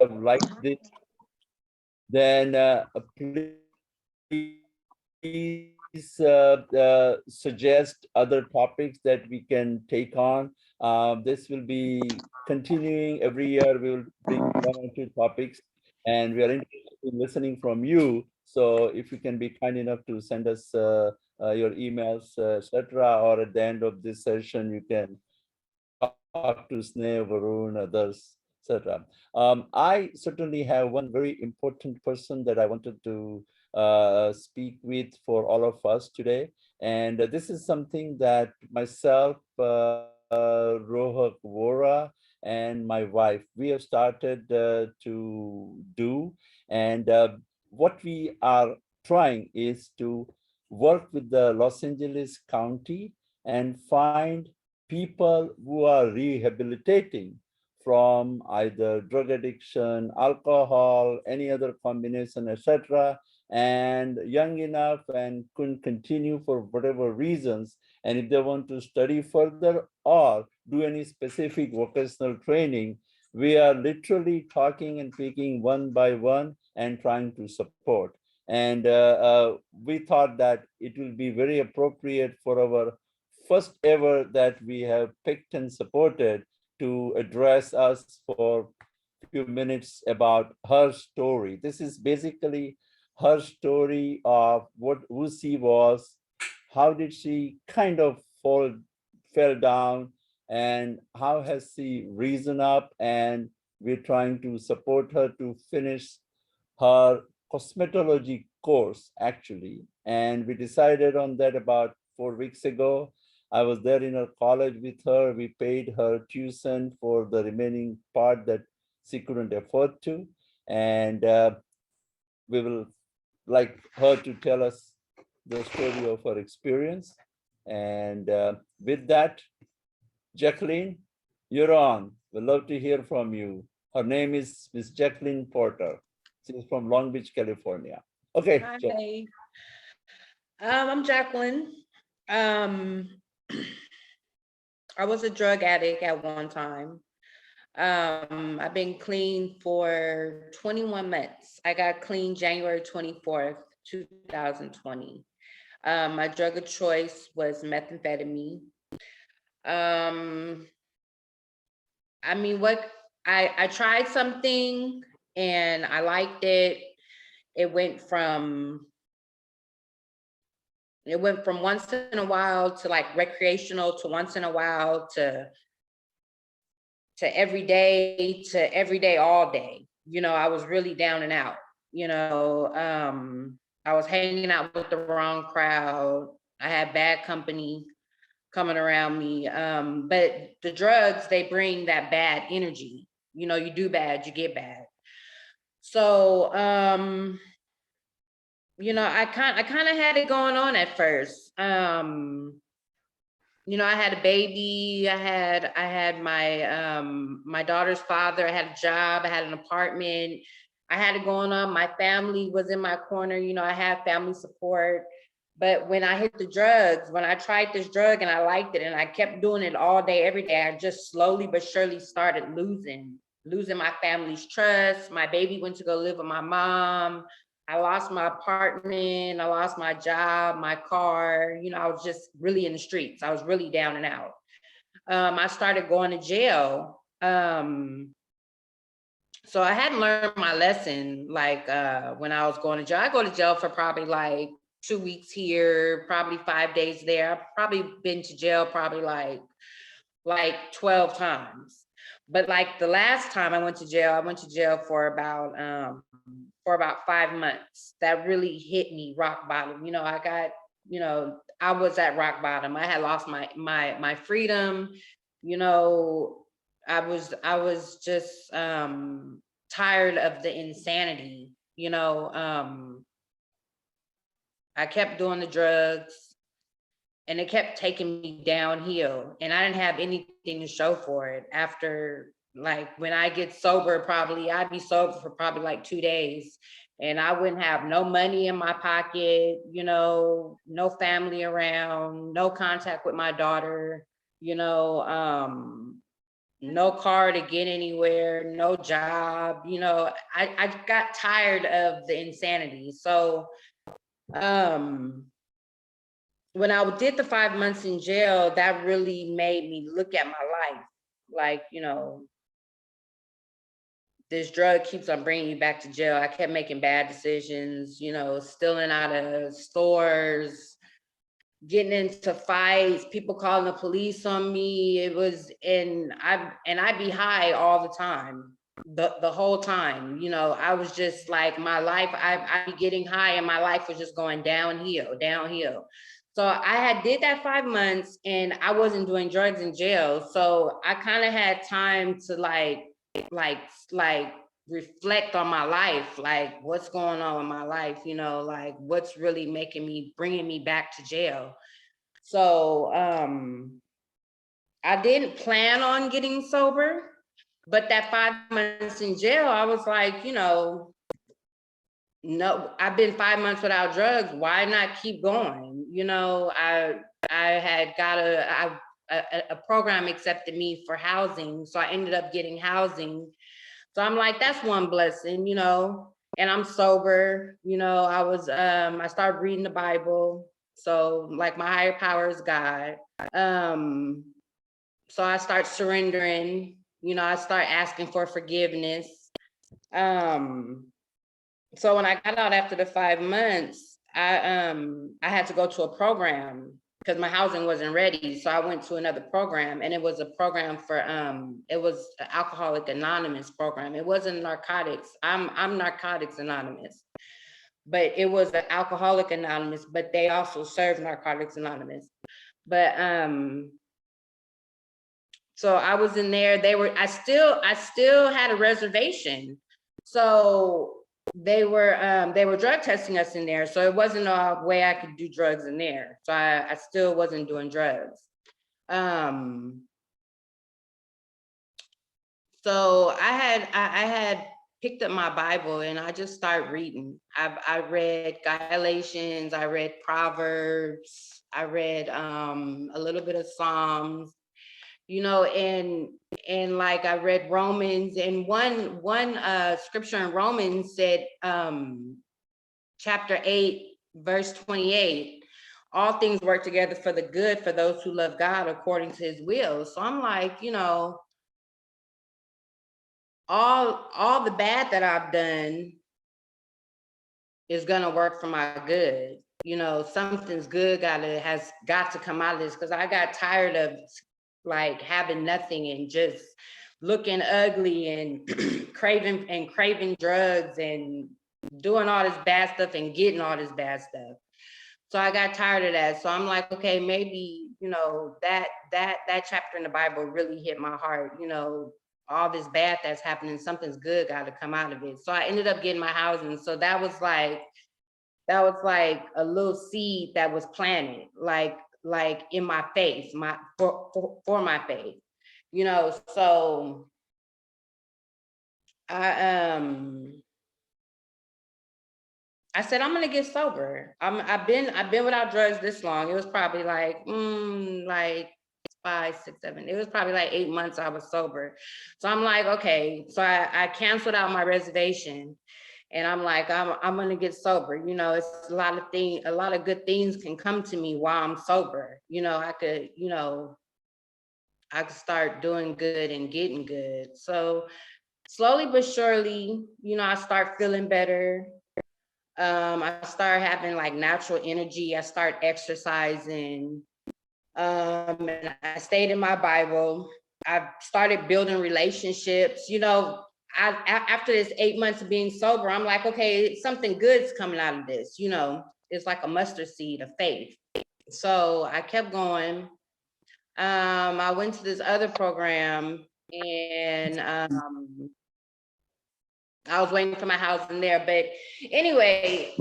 have liked this, then please suggest other topics that we can take on. This will be continuing every year. We will bring one or two topics, and we are interested in listening from you. So if you can be kind enough to send us your emails, etc., or at the end of this session, you can talk to Sneh, Varun, others, etc. I certainly have one very important person that I wanted to speak with for all of us today. And this is something that myself, Rohak Vora, and my wife, we have started to do. And what we are trying is to work with the Los Angeles County and find people who are rehabilitating from either drug addiction, alcohol, any other combination, etc., and young enough and couldn't continue for whatever reasons. And if they want to study further or do any specific vocational training, we are literally talking and picking one by one and trying to support. And we thought that it will be very appropriate for our first ever that we have picked and supported to address us for a few minutes about her story. This is basically her story of who she was, how did she kind of fell down, and how has she risen up, and we're trying to support her to finish her cosmetology course actually. And we decided on that about 4 weeks ago. I was there in her college with her. We paid her tuition for the remaining part that she couldn't afford to. And we will like her to tell us the story of her experience. And with that, Jacqueline, you're on. We'd love to hear from you. Her name is Miss Jacqueline Porter. She's from Long Beach, California. Okay. Hi, I'm Jacqueline. Um, I was a drug addict at one time. I've been clean for 21 months. I got clean January 24th, 2020. My drug of choice was methamphetamine. Um, I mean, I tried something and I liked it. It went from once in a while to like recreational to once in a while to every day all day. You know, I was really down and out. You know, I was hanging out with the wrong crowd. I had bad company coming around me. But the drugs, they bring that bad energy. You know, you do bad, you get bad. So you know, I kind of had it going on at first. You know, I had a baby, I had my daughter's father, I had a job, I had an apartment, I had it going on. My family was in my corner, you know, I had family support. But when I hit the drugs, when I tried this drug and I liked it and I kept doing it all day, every day, I just slowly but surely started losing my family's trust. My baby went to go live with my mom. I lost my apartment, I lost my job, my car. You know, I was just really in the streets. I was really down and out. I started going to jail. So I hadn't learned my lesson like when I was going to jail. I go to jail for probably like 2 weeks here, probably 5 days there. I've probably been to jail probably like 12 times. But like the last time I went to jail for about 5 months. That really hit me rock bottom. You know, I got, you know, I was at rock bottom. I had lost my freedom. You know, I was just tired of the insanity. You know, I kept doing the drugs and it kept taking me downhill and I didn't have anything to show for it. After, like, when I get sober, probably I'd be sober for probably like 2 days and I wouldn't have no money in my pocket, you know, no family around, no contact with my daughter, you know. no car to get anywhere, no job, you know, I got tired of the insanity. So when I did the 5 months in jail, that really made me look at my life. Like, you know, this drug keeps on bringing you back to jail. I kept making bad decisions, you know, stealing out of stores, getting into fights, people calling the police on me. It was, and I'd be high all the time, the whole time. You know, I was just like, my life, I'd be getting high and my life was just going downhill, downhill. So I had did that 5 months and I wasn't doing drugs in jail. So I kind of had time to like reflect on my life, like what's going on in my life, you know, like what's really bringing me back to jail. So I didn't plan on getting sober, but that 5 months in jail, I was like, you know, no, I've been 5 months without drugs. Why not keep going? You know, I had got a program accepted me for housing, so I ended up getting housing. So I'm like, that's one blessing, you know, and I'm sober, you know, I started reading the Bible. So like my higher power is God. Um, so I start surrendering, you know, I start asking for forgiveness. Um, so when I got out after the 5 months, I had to go to a program because my housing wasn't ready. So I went to another program, and it was a program for it was an Alcoholic Anonymous program. It wasn't narcotics. I'm Narcotics Anonymous, but it was an Alcoholic Anonymous, but they also serve Narcotics Anonymous. But so I was in there. I still had a reservation. So they were drug testing us in there. So it wasn't a way I could do drugs in there. So I still wasn't doing drugs. So I had picked up my Bible and I just started reading. I read Galatians, I read Proverbs, I read a little bit of Psalms, you know, and like I read Romans, and one scripture in Romans said chapter 8 verse 28, all things work together for the good for those who love God according to his will. So I'm like, you know, all the bad that I've done is gonna work for my good. You know, something's good has got to come out of this, because I got tired of like having nothing and just looking ugly and craving drugs and doing all this bad stuff and getting all this bad stuff. So I got tired of that. So I'm like, okay, maybe, you know, that chapter in the Bible really hit my heart. You know, all this bad that's happening, something's good got to come out of it. So I ended up getting my housing. So that was like a little seed that was planted, like in my faith, for my faith, you know. So I said, I'm gonna get sober. I've been without drugs this long. It was probably like 5, 6, 7. It was probably like 8 months I was sober. So I'm like, okay. So I canceled out my reservation, and I'm like, I'm gonna get sober. You know, it's a lot of good things can come to me while I'm sober. You know, I could start doing good and getting good. So slowly but surely, you know, I start feeling better. I started having like natural energy. I start exercising. And I stayed in my Bible. I started building relationships. You know, after this 8 months of being sober, I'm like, okay, something good's coming out of this. You know, it's like a mustard seed of faith. So I kept going. I went to this other program, and I was waiting for my house in there. But anyway,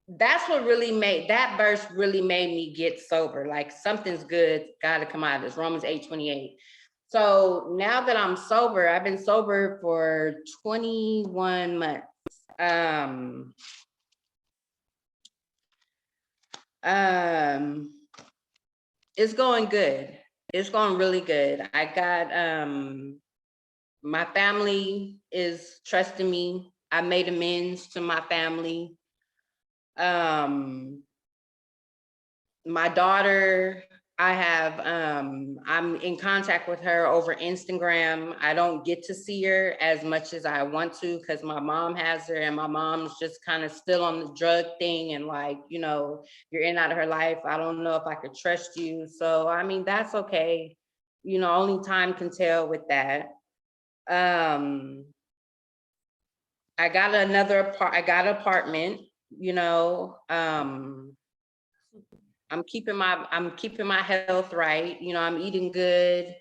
that verse really made me get sober. Like something's good got to come out of this. Romans 8:28. So now that I'm sober, I've been sober for 21 months. It's going good. It's going really good. I got my family is trusting me. I made amends to my family. My daughter, I'm in contact with her over Instagram. I don't get to see her as much as I want to because my mom has her, and my mom's just kind of still on the drug thing, and like, you know, you're in and out of her life. I don't know if I could trust you. So I mean, that's okay. You know, only time can tell with that. Um, I got an apartment, you know. I'm keeping my health right. You know, I'm eating good.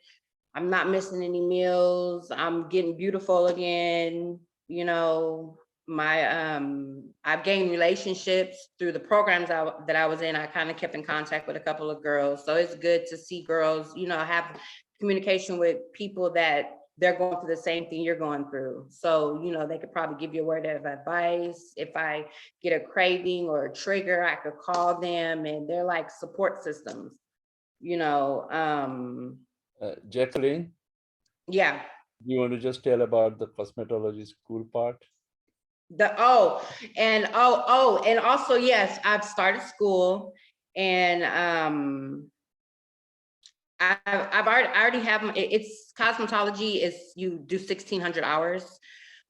I'm not missing any meals. I'm getting beautiful again. You know, I've gained relationships through the programs that I was in. I kind of kept in contact with a couple of girls. So it's good to see girls, you know, have communication with people that they're going through the same thing you're going through. So, you know, they could probably give you a word of advice. If I get a craving or a trigger, I could call them, and they're like support systems, you know. Jacqueline, Yeah. you want to just tell about the cosmetology school part? And also, yes, I've started school, and I already have it's cosmetology is you do 1,600 hours.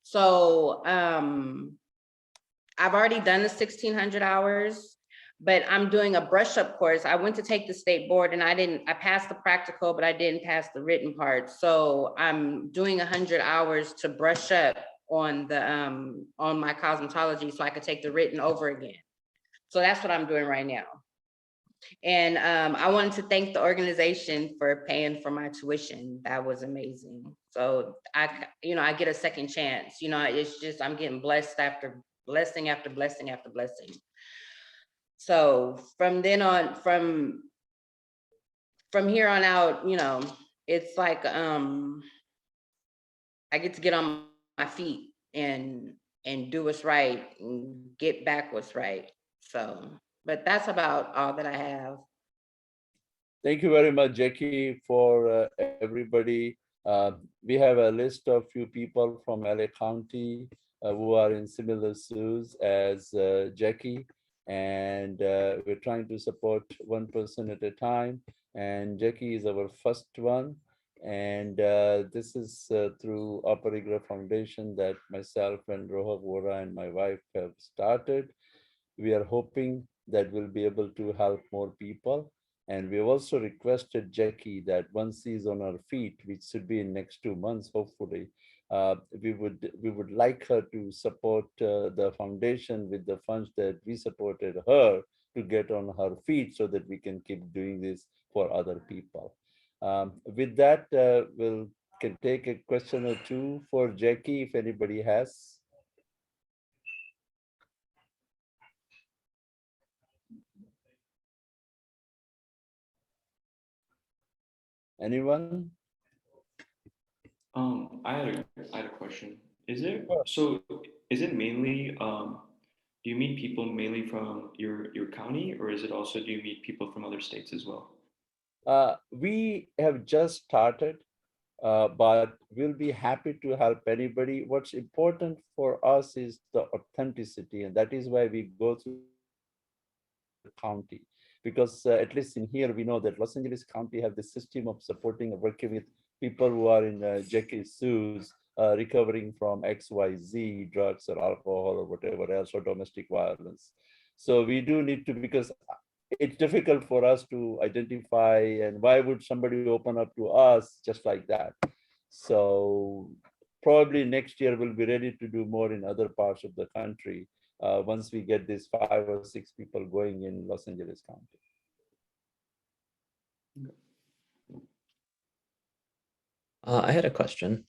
So I've already done the 1,600 hours, but I'm doing a brush up course. I went to take the state board, and I passed the practical, but I didn't pass the written part. So I'm doing 100 hours to brush up on my cosmetology so I could take the written over again. So that's what I'm doing right now. And I wanted to thank the organization for paying for my tuition. That was amazing. So I get a second chance. You know, it's just I'm getting blessed after blessing after blessing after blessing. So from then on, from here on out, you know, it's like I get to get on my feet and do what's right and get back what's right. So, but that's about all that I have. Thank you very much, Jackie, for everybody. We have a list of few people from LA County who are in similar shoes as Jackie, and we're trying to support one person at a time. And Jackie is our first one. And this is through Aparigra Foundation that myself and Roha Vora and my wife have started. We are hoping that we'll be able to help more people. And we've also requested Jackie that once she's on her feet, which should be in next 2 months, hopefully, we would like her to support the foundation with the funds that we supported her to get on her feet so that we can keep doing this for other people. With that, we'll can take a question or two for Jackie if anybody has. Anyone? I had a question. Is it mainly do you meet people mainly from your county, or is it also do you meet people from other states as well? We have just started, but we'll be happy to help anybody. What's important for us is the authenticity, and that is why we go through the county. Because at least in here, we know that Los Angeles County have the system of supporting and working with people who are in Jackie's shoes, recovering from XYZ, drugs or alcohol or whatever else, or domestic violence. So we do need to, because it's difficult for us to identify, and why would somebody open up to us just like that? So probably next year we'll be ready to do more in other parts of the country once we get these 5 or 6 people going in Los Angeles County. I had a question.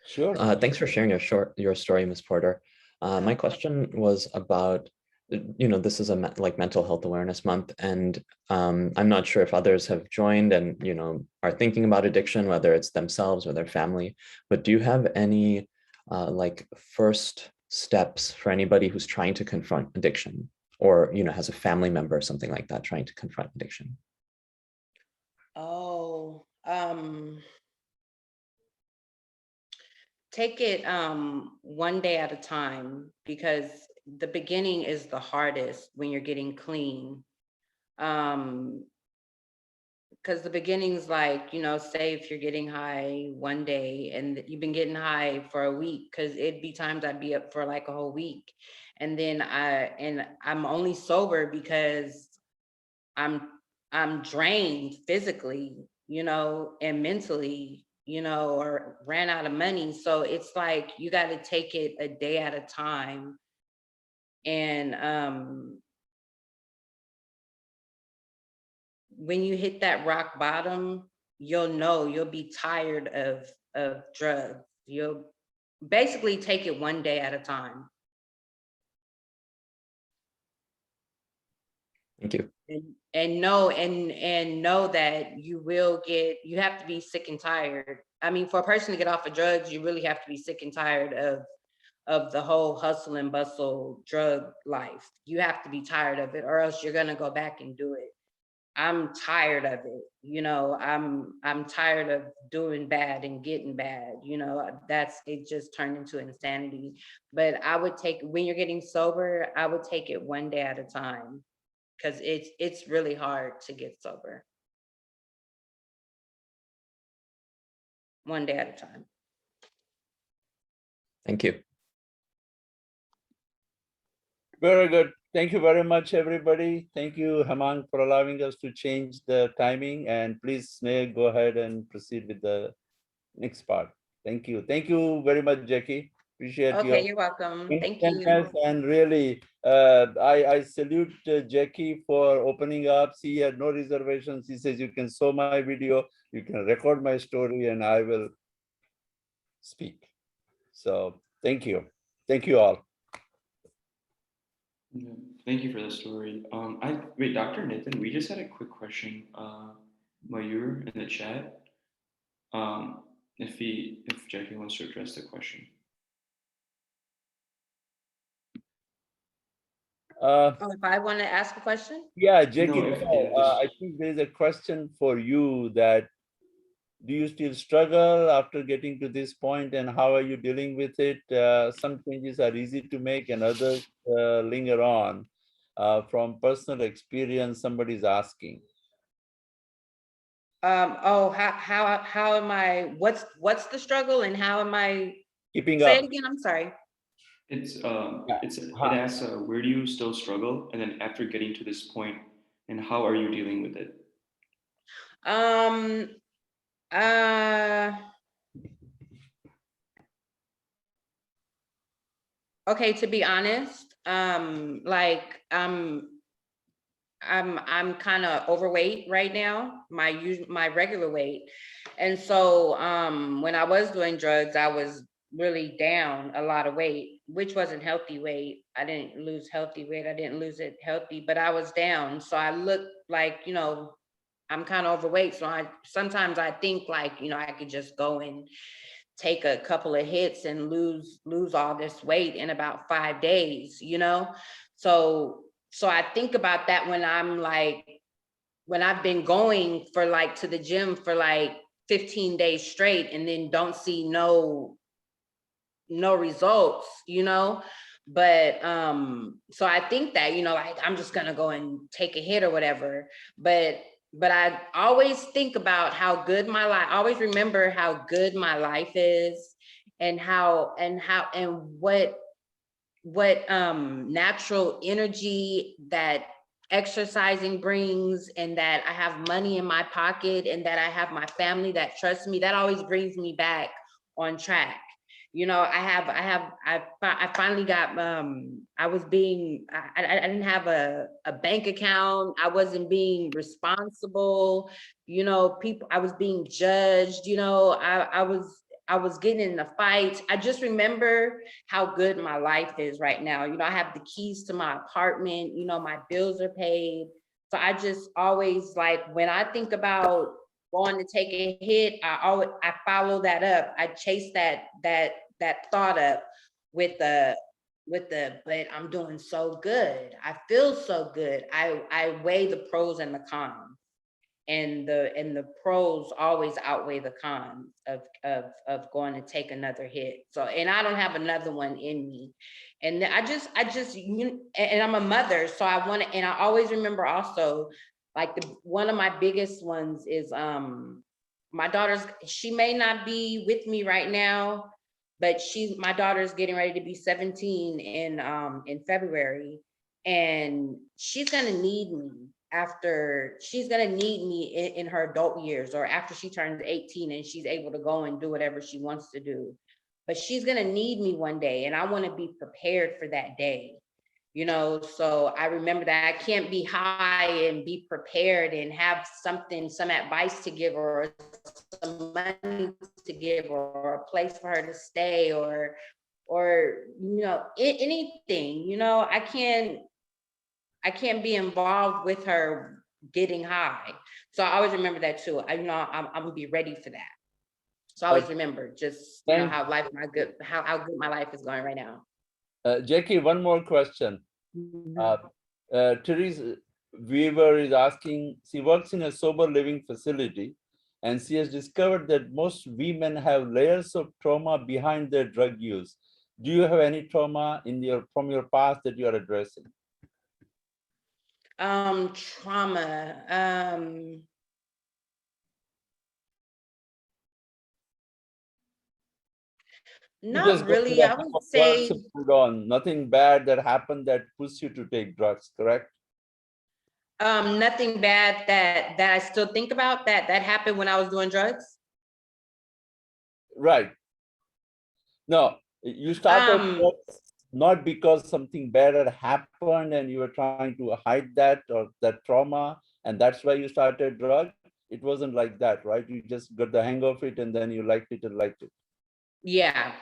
Sure. Thanks for sharing your story, Ms. Porter. My question was about, this is like Mental Health Awareness Month, and I'm not sure if others have joined and, are thinking about addiction, whether it's themselves or their family, but do you have any like first steps for anybody who's trying to confront addiction, or, has a family member or something like that trying to confront addiction? Oh, Take it one day at a time, because the beginning is the hardest when you're getting clean. Because the beginning's like, say if you're getting high one day and you've been getting high for a week, because it'd be times I'd be up for like a whole week. And then I'm only sober because I'm drained physically, and mentally, or ran out of money. So it's like you got to take it a day at a time. And when you hit that rock bottom, you'll be tired of drugs. You'll basically take it one day at a time. Thank you. And know that you have to be sick and tired. I mean, for a person to get off of drugs, you really have to be sick and tired of the whole hustle and bustle drug life. You have to be tired of it, or else you're gonna go back and do it. I'm tired of it. I'm tired of doing bad and getting bad. It just turned into insanity. But when you're getting sober, I would take it one day at a time, because it's really hard to get sober. One day at a time. Thank you. Very good. Thank you very much, everybody. Thank you, Hemang, for allowing us to change the timing. And please, Sneh, go ahead and proceed with the next part. Thank you. Thank you very much, Jackie. Appreciate your Okay, you're welcome. Thank you. and really, I salute Jackie for opening up. She had no reservations. She says, you can show my video, you can record my story, and I will speak. So thank you. Thank you all. Yeah, thank you for the story. Wait, Dr. Nathan, we just had a quick question. Mayur in the chat. If Jackie wants to address the question. If I want to ask a question? Yeah, Jackie, No, I think there is a question for you that, do you still struggle after getting to this point, and how are you dealing with it? Some changes are easy to make and others linger on. From personal experience, somebody's asking. How am I, what's the struggle and how am I? Keeping Say up. it again, I'm sorry. It asks, where do you still struggle? And then after getting to this point, and how are you dealing with it? Okay, to be honest, like I'm kind of overweight right now, my regular weight. And so when I was doing drugs, I was really down a lot of weight, which wasn't healthy weight. I didn't lose healthy weight. I didn't lose it healthy, but I was down. So I looked like, I'm kind of overweight. So sometimes I think like, I could just go and take a couple of hits and lose all this weight in about 5 days, So I think about that when I've been going for like to the gym for like 15 days straight and then don't see no results, But so I think that, like I'm just gonna go and take a hit or whatever. But I always think about how good my life, I always remember how good my life is and what natural energy that exercising brings, and that I have money in my pocket and that I have my family that trusts me. That always brings me back on track. I finally got, I didn't have a bank account. I wasn't being responsible. I was being judged, I was getting in a fight. I just remember how good my life is right now. I have the keys to my apartment, my bills are paid. So I just always, like, when I think about going to take a hit, I follow that up. I chase that thought up with the but I'm doing so good. I feel so good. I weigh the pros and the cons. the pros always outweigh the cons of going to take another hit. So, and I don't have another one in me. And I just, and I'm a mother, so I want to, and I always remember also, like one of my biggest ones is my daughter's, she may not be with me right now, but my daughter's getting ready to be 17 in February, and she's gonna need me in her adult years, or after she turns 18 and she's able to go and do whatever she wants to do. But she's gonna need me one day, and I want to be prepared for that day. So I remember that I can't be high and be prepared and have some advice to give her, or some money to give her, or a place for her to stay, or anything. I can't be involved with her getting high. So I always remember that too. I'm gonna be ready for that. So I always remember just how good my life is going right now. Jackie, one more question. Therese Weaver is asking, she works in a sober living facility, and she has discovered that most women have layers of trauma behind their drug use. Do you have any trauma from your past that you are addressing? Trauma. Not really. I would say nothing bad that happened that pushed you to take drugs, correct? Nothing bad that I still think about that happened when I was doing drugs. Right. No, you started drugs not because something bad had happened and you were trying to hide that or that trauma, and that's why you started drugs. It wasn't like that, right? You just got the hang of it and then you liked it and liked it. Yeah.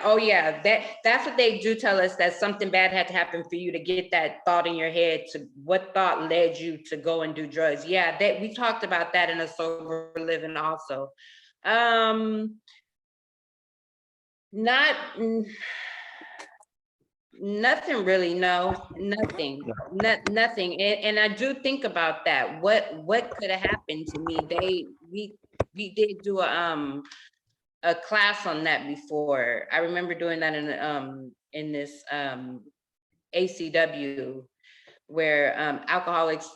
Oh yeah, that's what they do tell us, that something bad had to happen for you to get that thought in your head. To what thought led you to go and do drugs? Yeah, we talked about that in a sober living also. Nothing really, no, nothing. And I do think about that. What could have happened to me? We did do a class on that before. I remember doing that in this ACW, where alcoholics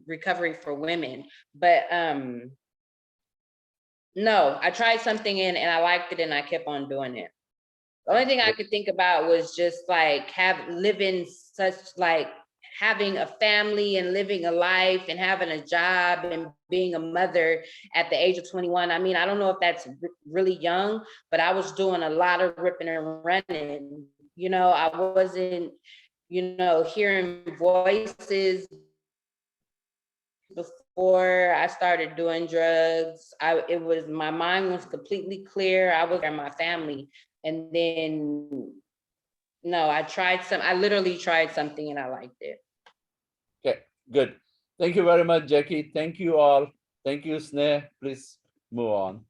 recovery for women. But no, I tried something and I liked it and I kept on doing it. The only thing I could think about was just like having a family and living a life and having a job and being a mother at the age of 21. I mean, I don't know if that's really young, but I was doing a lot of ripping and running. I wasn't, hearing voices before I started doing drugs. My mind was completely clear. I was in my family. And then, no, I literally tried something and I liked it. Okay, good. Thank you very much, Jackie. Thank you all. Thank you, Sneh. Please move on.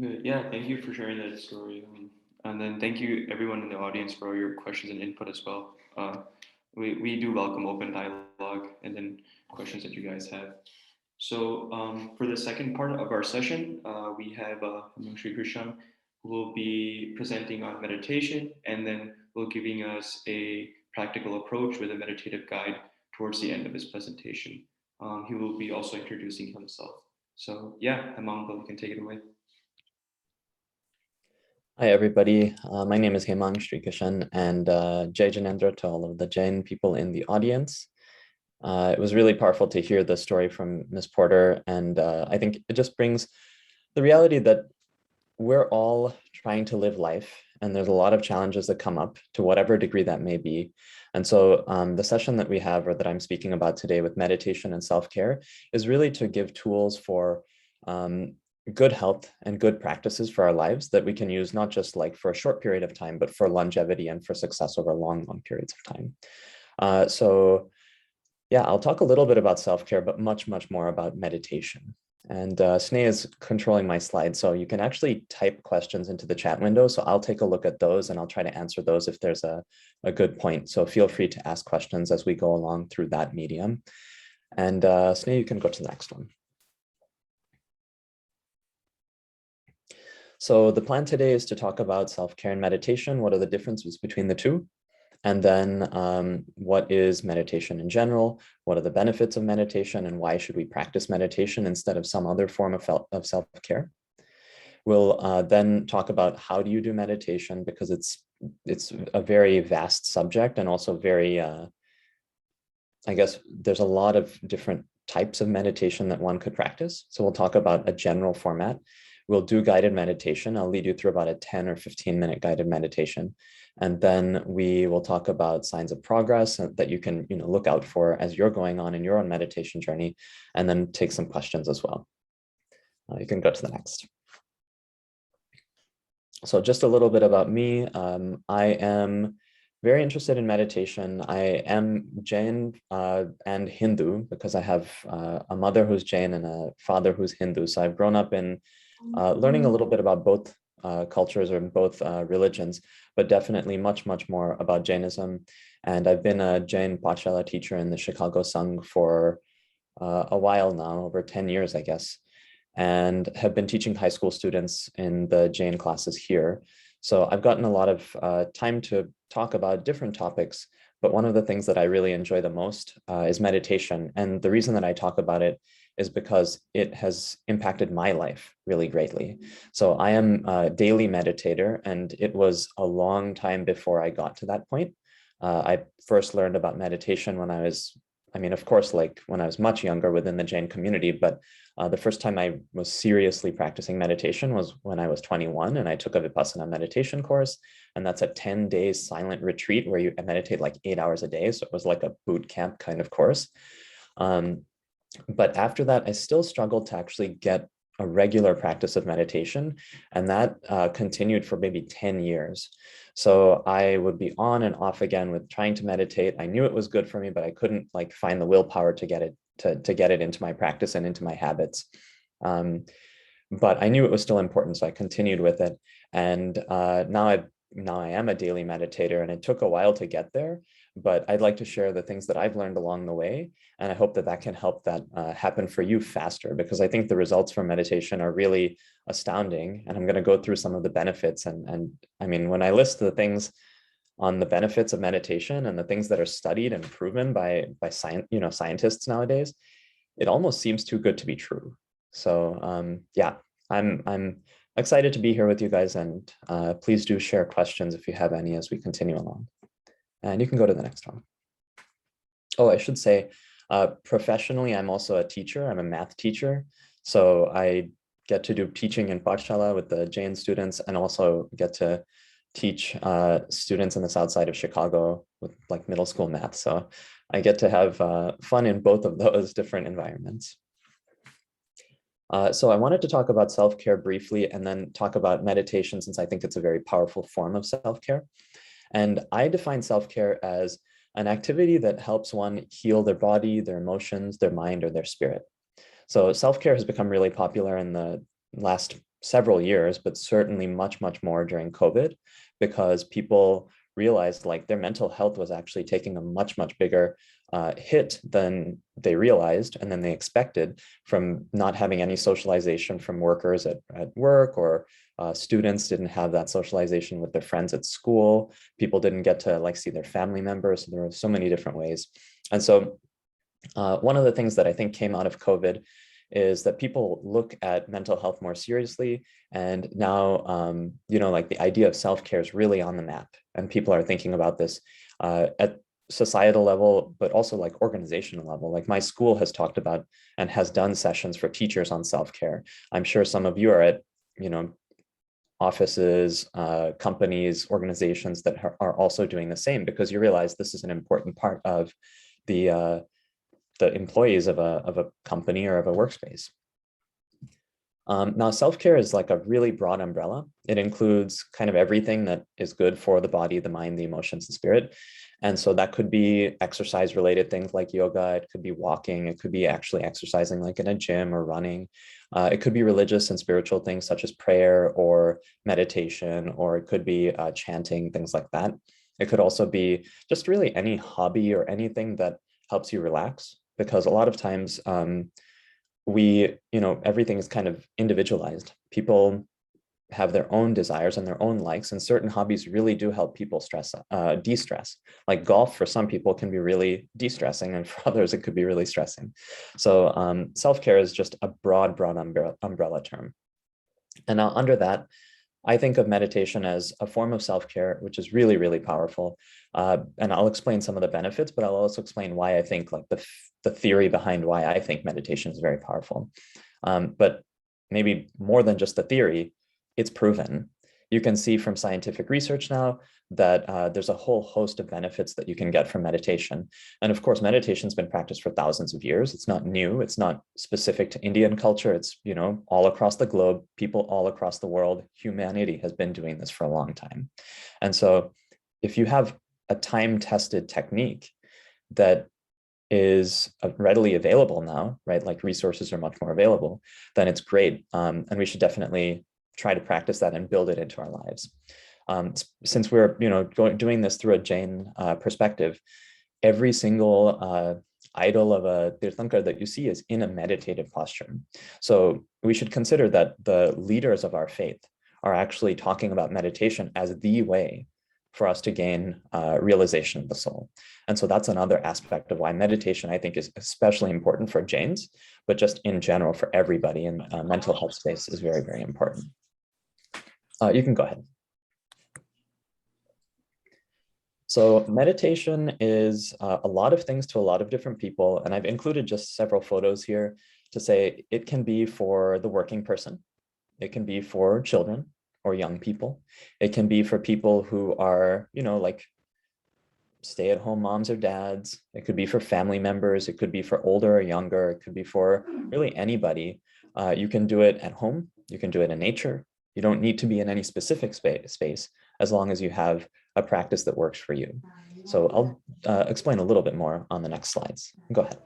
Good. Yeah, thank you for sharing that story. And then thank you everyone in the audience for all your questions and input as well. We do welcome open dialogue and then questions that you guys have. So for the second part of our session, we have Hemang Sri Krishan, who will be presenting on meditation, and then will giving us a practical approach with a meditative guide towards the end of his presentation. He will be also introducing himself. So yeah, Hemang, you can take it away. Hi, everybody. My name is Hemang Sri Krishan, and Jai Janendra to all of the Jain people in the audience. It was really powerful to hear the story from Ms. Porter, and I think it just brings the reality that we're all trying to live life, and there's a lot of challenges that come up to whatever degree that may be. And so the session that we have, or that I'm speaking about today with meditation and self-care, is really to give tools for good health and good practices for our lives that we can use not just like for a short period of time, but for longevity and for success over long periods of time. So yeah, I'll talk a little bit about self-care, but much more about meditation. And Sneh is controlling my slides, so you can actually type questions into the chat window. So I'll take a look at those and I'll try to answer those if there's a good point. So feel free to ask questions as we go along through that medium. And Sneh, you can go to the next one. So the plan today is to talk about self-care and meditation. What are the differences between the two? And then what is meditation in general? What are the benefits of meditation and why should we practice meditation instead of some other form of self-care? We'll then talk about how do you do meditation, because it's a very vast subject and also very, I guess there's a lot of different types of meditation that one could practice. So we'll talk about a general format. We'll do guided meditation. I'll lead you through about a 10 or 15-minute guided meditation. And then we will talk about signs of progress that you can look out for as you're going on in your own meditation journey, and then take some questions as well. You can go to the next. So just a little bit about me. I am very interested in meditation. I am Jain and Hindu because I have a mother who's Jain and a father who's Hindu. So I've grown up in learning a little bit about both cultures or both religions, but definitely much more about Jainism. And I've been a Jain Pachala teacher in the Chicago Sangh for a while now, over 10 years, I guess, and have been teaching high school students in the Jain classes here. So I've gotten a lot of time to talk about different topics, but one of the things that I really enjoy the most is meditation. And the reason that I talk about it is because it has impacted my life really greatly. So I am a daily meditator, and it was a long time before I got to that point. I first learned about meditation when I was, of course, like when I was much younger within the Jain community, but the first time I was seriously practicing meditation was when I was 21, and I took a Vipassana meditation course. And that's a 10-day silent retreat where you meditate like 8 hours a day. So it was like a boot camp kind of course. But after that, I still struggled to actually get a regular practice of meditation. And that continued for maybe 10 years. So I would be on and off again with trying to meditate. I knew it was good for me, but I couldn't find the willpower to get it to get it into my practice and into my habits. But I knew it was still important, so I continued with it. And now I am a daily meditator, and it took a while to get there, but I'd like to share the things that I've learned along the way. And I hope that can help that happen for you faster, because I think the results from meditation are really astounding. And I'm going to go through some of the benefits. And when I list the things on the benefits of meditation and the things that are studied and proven by scientists nowadays, it almost seems too good to be true. So yeah, I'm excited to be here with you guys, and please do share questions if you have any as we continue along. And you can go to the next one. Oh, I should say, professionally, I'm also a teacher. I'm a math teacher. So I get to do teaching in Pachala with the Jain students, and also get to teach students in the south side of Chicago with middle school math. So I get to have fun in both of those different environments. So I wanted to talk about self-care briefly, and then talk about meditation, since I think it's a very powerful form of self-care. And I define self-care as an activity that helps one heal their body, their emotions, their mind, or their spirit. So self-care has become really popular in the last several years, but certainly much more during COVID, because people realized their mental health was actually taking a much bigger hit than they realized and then they expected, from not having any socialization from workers at work, or students didn't have that socialization with their friends at school. People didn't get to see their family members. So there were so many different ways. And so one of the things that I think came out of COVID is that people look at mental health more seriously. And now, the idea of self-care is really on the map, and people are thinking about this at societal level, but also organizational level. My school has talked about and has done sessions for teachers on self-care. I'm sure some of you are at, offices, companies, organizations that are also doing the same, because you realize this is an important part of the employees of a company or of a workspace. Now, self-care is a really broad umbrella. It includes kind of everything that is good for the body, the mind, the emotions, the spirit. And so that could be exercise related things like yoga. It could be walking. It could be actually exercising in a gym or running. It could be religious and spiritual things such as prayer or meditation, or it could be chanting, things like that. It could also be just really any hobby or anything that helps you relax. because a lot of times we, everything is kind of individualized. People have their own desires and their own likes, and certain hobbies really do help people de-stress. Like golf for some people can be really de-stressing, and for others it could be really stressing. So self-care is just a broad umbrella term. And now under that, I think of meditation as a form of self-care, which is really, really powerful. And I'll explain some of the benefits, but I'll also explain why I think, like, the theory behind why I think meditation is very powerful. But maybe more than just the theory, it's proven. You can see from scientific research now that there's a whole host of benefits that you can get from meditation. And of course, meditation's been practiced for thousands of years. It's not new. It's not specific to Indian culture. It's, all across the globe, people all across the world, humanity has been doing this for a long time. And so if you have a time-tested technique that is readily available now, right? Like resources are much more available, then it's great. And we should definitely try to practice that and build it into our lives. Since we're, doing this through a Jain perspective, every single idol of a Tirthankar that you see is in a meditative posture. So we should consider that the leaders of our faith are actually talking about meditation as the way for us to gain realization of the soul. And so that's another aspect of why meditation, I think, is especially important for Jains, but just in general for everybody in mental health space is very, very important. You can go ahead. So meditation is a lot of things to a lot of different people, and I've included just several photos here to say it can be for the working person, it can be for children or young people, it can be for people who are, like stay-at-home moms or dads, it could be for family members, it could be for older or younger, it could be for really anybody. You can do it at home, you can do it in nature. You don't need to be in any specific space as long as you have a practice that works for you. So I'll explain a little bit more on the next slides. Go ahead.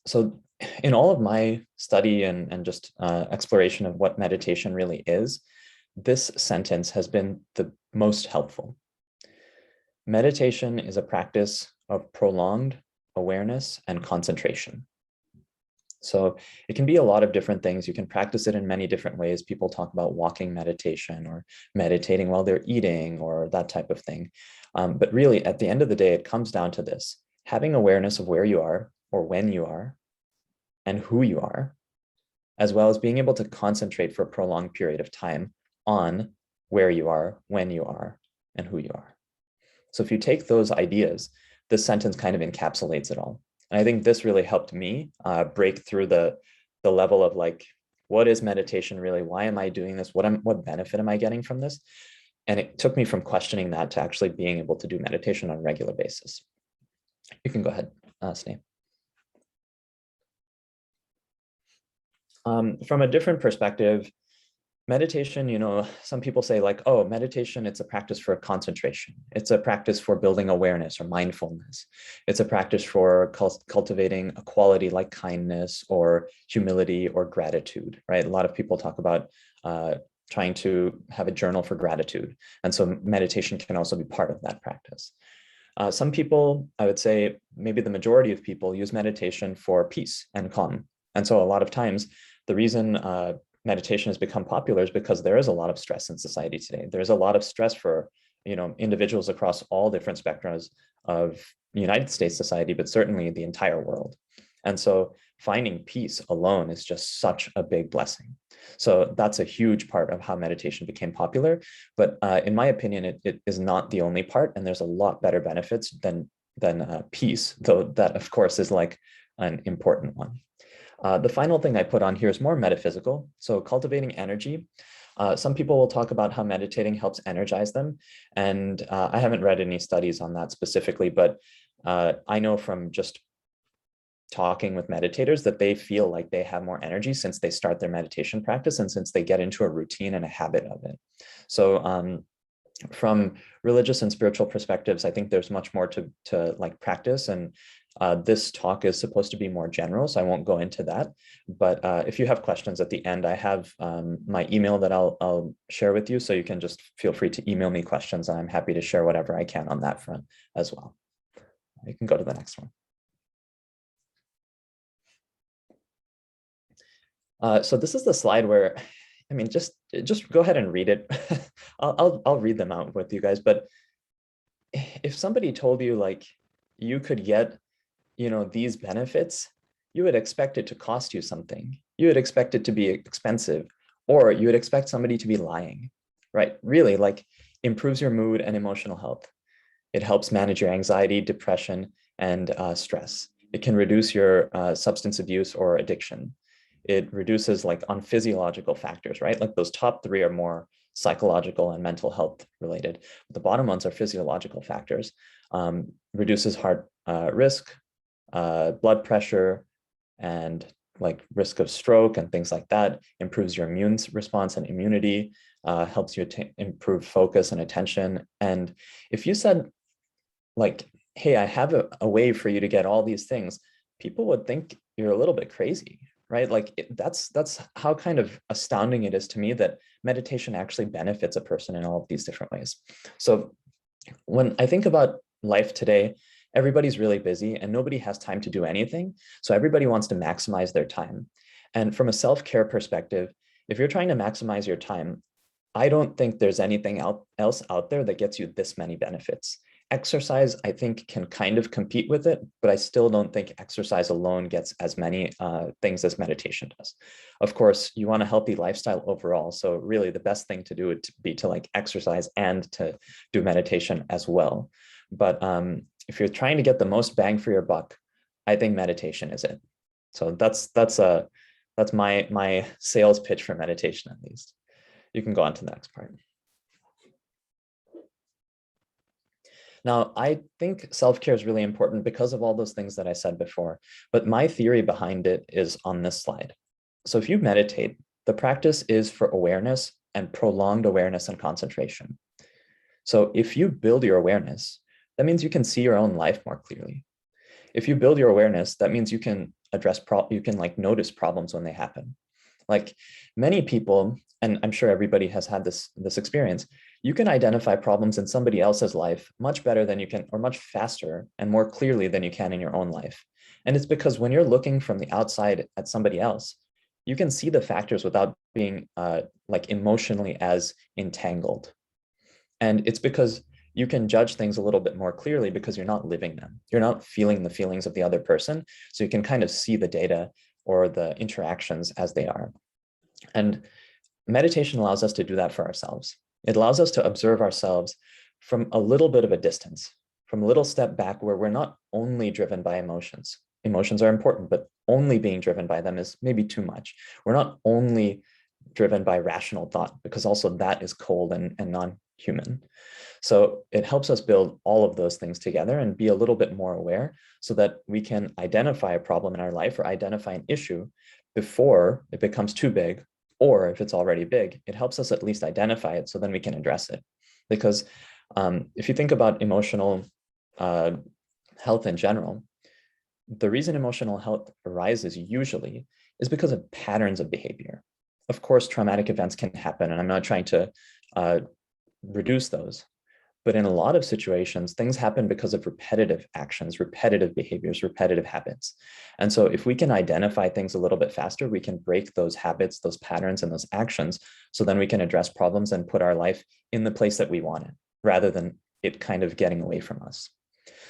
So in all of my study and just exploration of what meditation really is, this sentence has been the most helpful. Meditation is a practice of prolonged awareness and concentration. So it can be a lot of different things. You can practice it in many different ways. People talk about walking meditation or meditating while they're eating or that type of thing. But really, at the end of the day, it comes down to this: having awareness of where you are or when you are and who you are, as well as being able to concentrate for a prolonged period of time on where you are, when you are, and who you are. So if you take those ideas, this sentence kind of encapsulates it all. And I think this really helped me break through the level of, like, what is meditation really? Why am I doing this? What benefit am I getting from this? And it took me from questioning that to actually being able to do meditation on a regular basis. You can go ahead, Sneh. From a different perspective, meditation, some people say, like, oh, meditation, it's a practice for concentration. It's a practice for building awareness or mindfulness. It's a practice for cultivating a quality like kindness or humility or gratitude, right? A lot of people talk about trying to have a journal for gratitude. And so meditation can also be part of that practice. Some people, I would say maybe the majority of people, use meditation for peace and calm. And so a lot of times, the reason meditation has become popular is because there is a lot of stress in society today. There's a lot of stress for, individuals across all different spectrums of United States society, but certainly the entire world. And so finding peace alone is just such a big blessing. So that's a huge part of how meditation became popular. But in my opinion, it is not the only part, and there's a lot better benefits than peace, though that, of course, is like an important one. The final thing I put on here is more metaphysical. So cultivating energy. Some people will talk about how meditating helps energize them. And I haven't read any studies on that specifically, but I know from just talking with meditators that they feel like they have more energy since they start their meditation practice and since they get into a routine and a habit of it. So from religious and spiritual perspectives, I think there's much more to like practice, and this talk is supposed to be more general, so I won't go into that. But if you have questions at the end, I have my email that I'll share with you, so you can just feel free to email me questions, and I'm happy to share whatever I can on that front as well. You can go to the next one. So this is the slide where, I mean, just go ahead and read it. I'll read them out with you guys. But if somebody told you like you could get, these benefits, you would expect it to cost you something. You would expect it to be expensive, or you would expect somebody to be lying, right? Really, like improves your mood and emotional health. It helps manage your anxiety, depression, and stress. It can reduce your substance abuse or addiction. It reduces like on physiological factors, right? Like those top three are more psychological and mental health related. The bottom ones are physiological factors. Reduces heart risk, blood pressure, and like risk of stroke and things like that. Improves your immune response and immunity, helps you improve focus and attention. And if you said like, hey, I have a way for you to get all these things, people would think you're a little bit crazy, right? Like that's how kind of astounding it is to me that meditation actually benefits a person in all of these different ways. So when I think about life today, everybody's really busy and nobody has time to do anything. So everybody wants to maximize their time. And from a self-care perspective, if you're trying to maximize your time, I don't think there's anything else out there that gets you this many benefits. Exercise, I think, can kind of compete with it, but I still don't think exercise alone gets as many things as meditation does. Of course, you want a healthy lifestyle overall. So really the best thing to do would be to like exercise and to do meditation as well. But if you're trying to get the most bang for your buck, I think meditation is it. So that's my sales pitch for meditation, at least. You can go on to the next part. Now, I think self-care is really important because of all those things that I said before, but my theory behind it is on this slide. So if you meditate, the practice is for awareness and prolonged awareness and concentration. So if you build your awareness, that means you can see your own life more clearly. If you build your awareness, that means you can like notice problems when they happen. Like many people, and I'm sure everybody has had this experience, you can identify problems in somebody else's life much better than you can, or much faster and more clearly than you can in your own life. And it's because when you're looking from the outside at somebody else, you can see the factors without being like emotionally as entangled. And it's because you can judge things a little bit more clearly because you're not living them. You're not feeling the feelings of the other person. So you can kind of see the data or the interactions as they are. And meditation allows us to do that for ourselves. It allows us to observe ourselves from a little bit of a distance, from a little step back where we're not only driven by emotions. Emotions are important, but only being driven by them is maybe too much. We're not only driven by rational thought, because also that is cold and non-human. So it helps us build all of those things together and be a little bit more aware so that we can identify a problem in our life or identify an issue before it becomes too big, or if it's already big, it helps us at least identify it so then we can address it. Because if you think about emotional health in general, the reason emotional health arises usually is because of patterns of behavior. Of course, traumatic events can happen, and I'm not trying to reduce those. But in a lot of situations, things happen because of repetitive actions, repetitive behaviors, repetitive habits. And so if we can identify things a little bit faster, we can break those habits, those patterns, and those actions. So then we can address problems and put our life in the place that we want it, rather than it kind of getting away from us.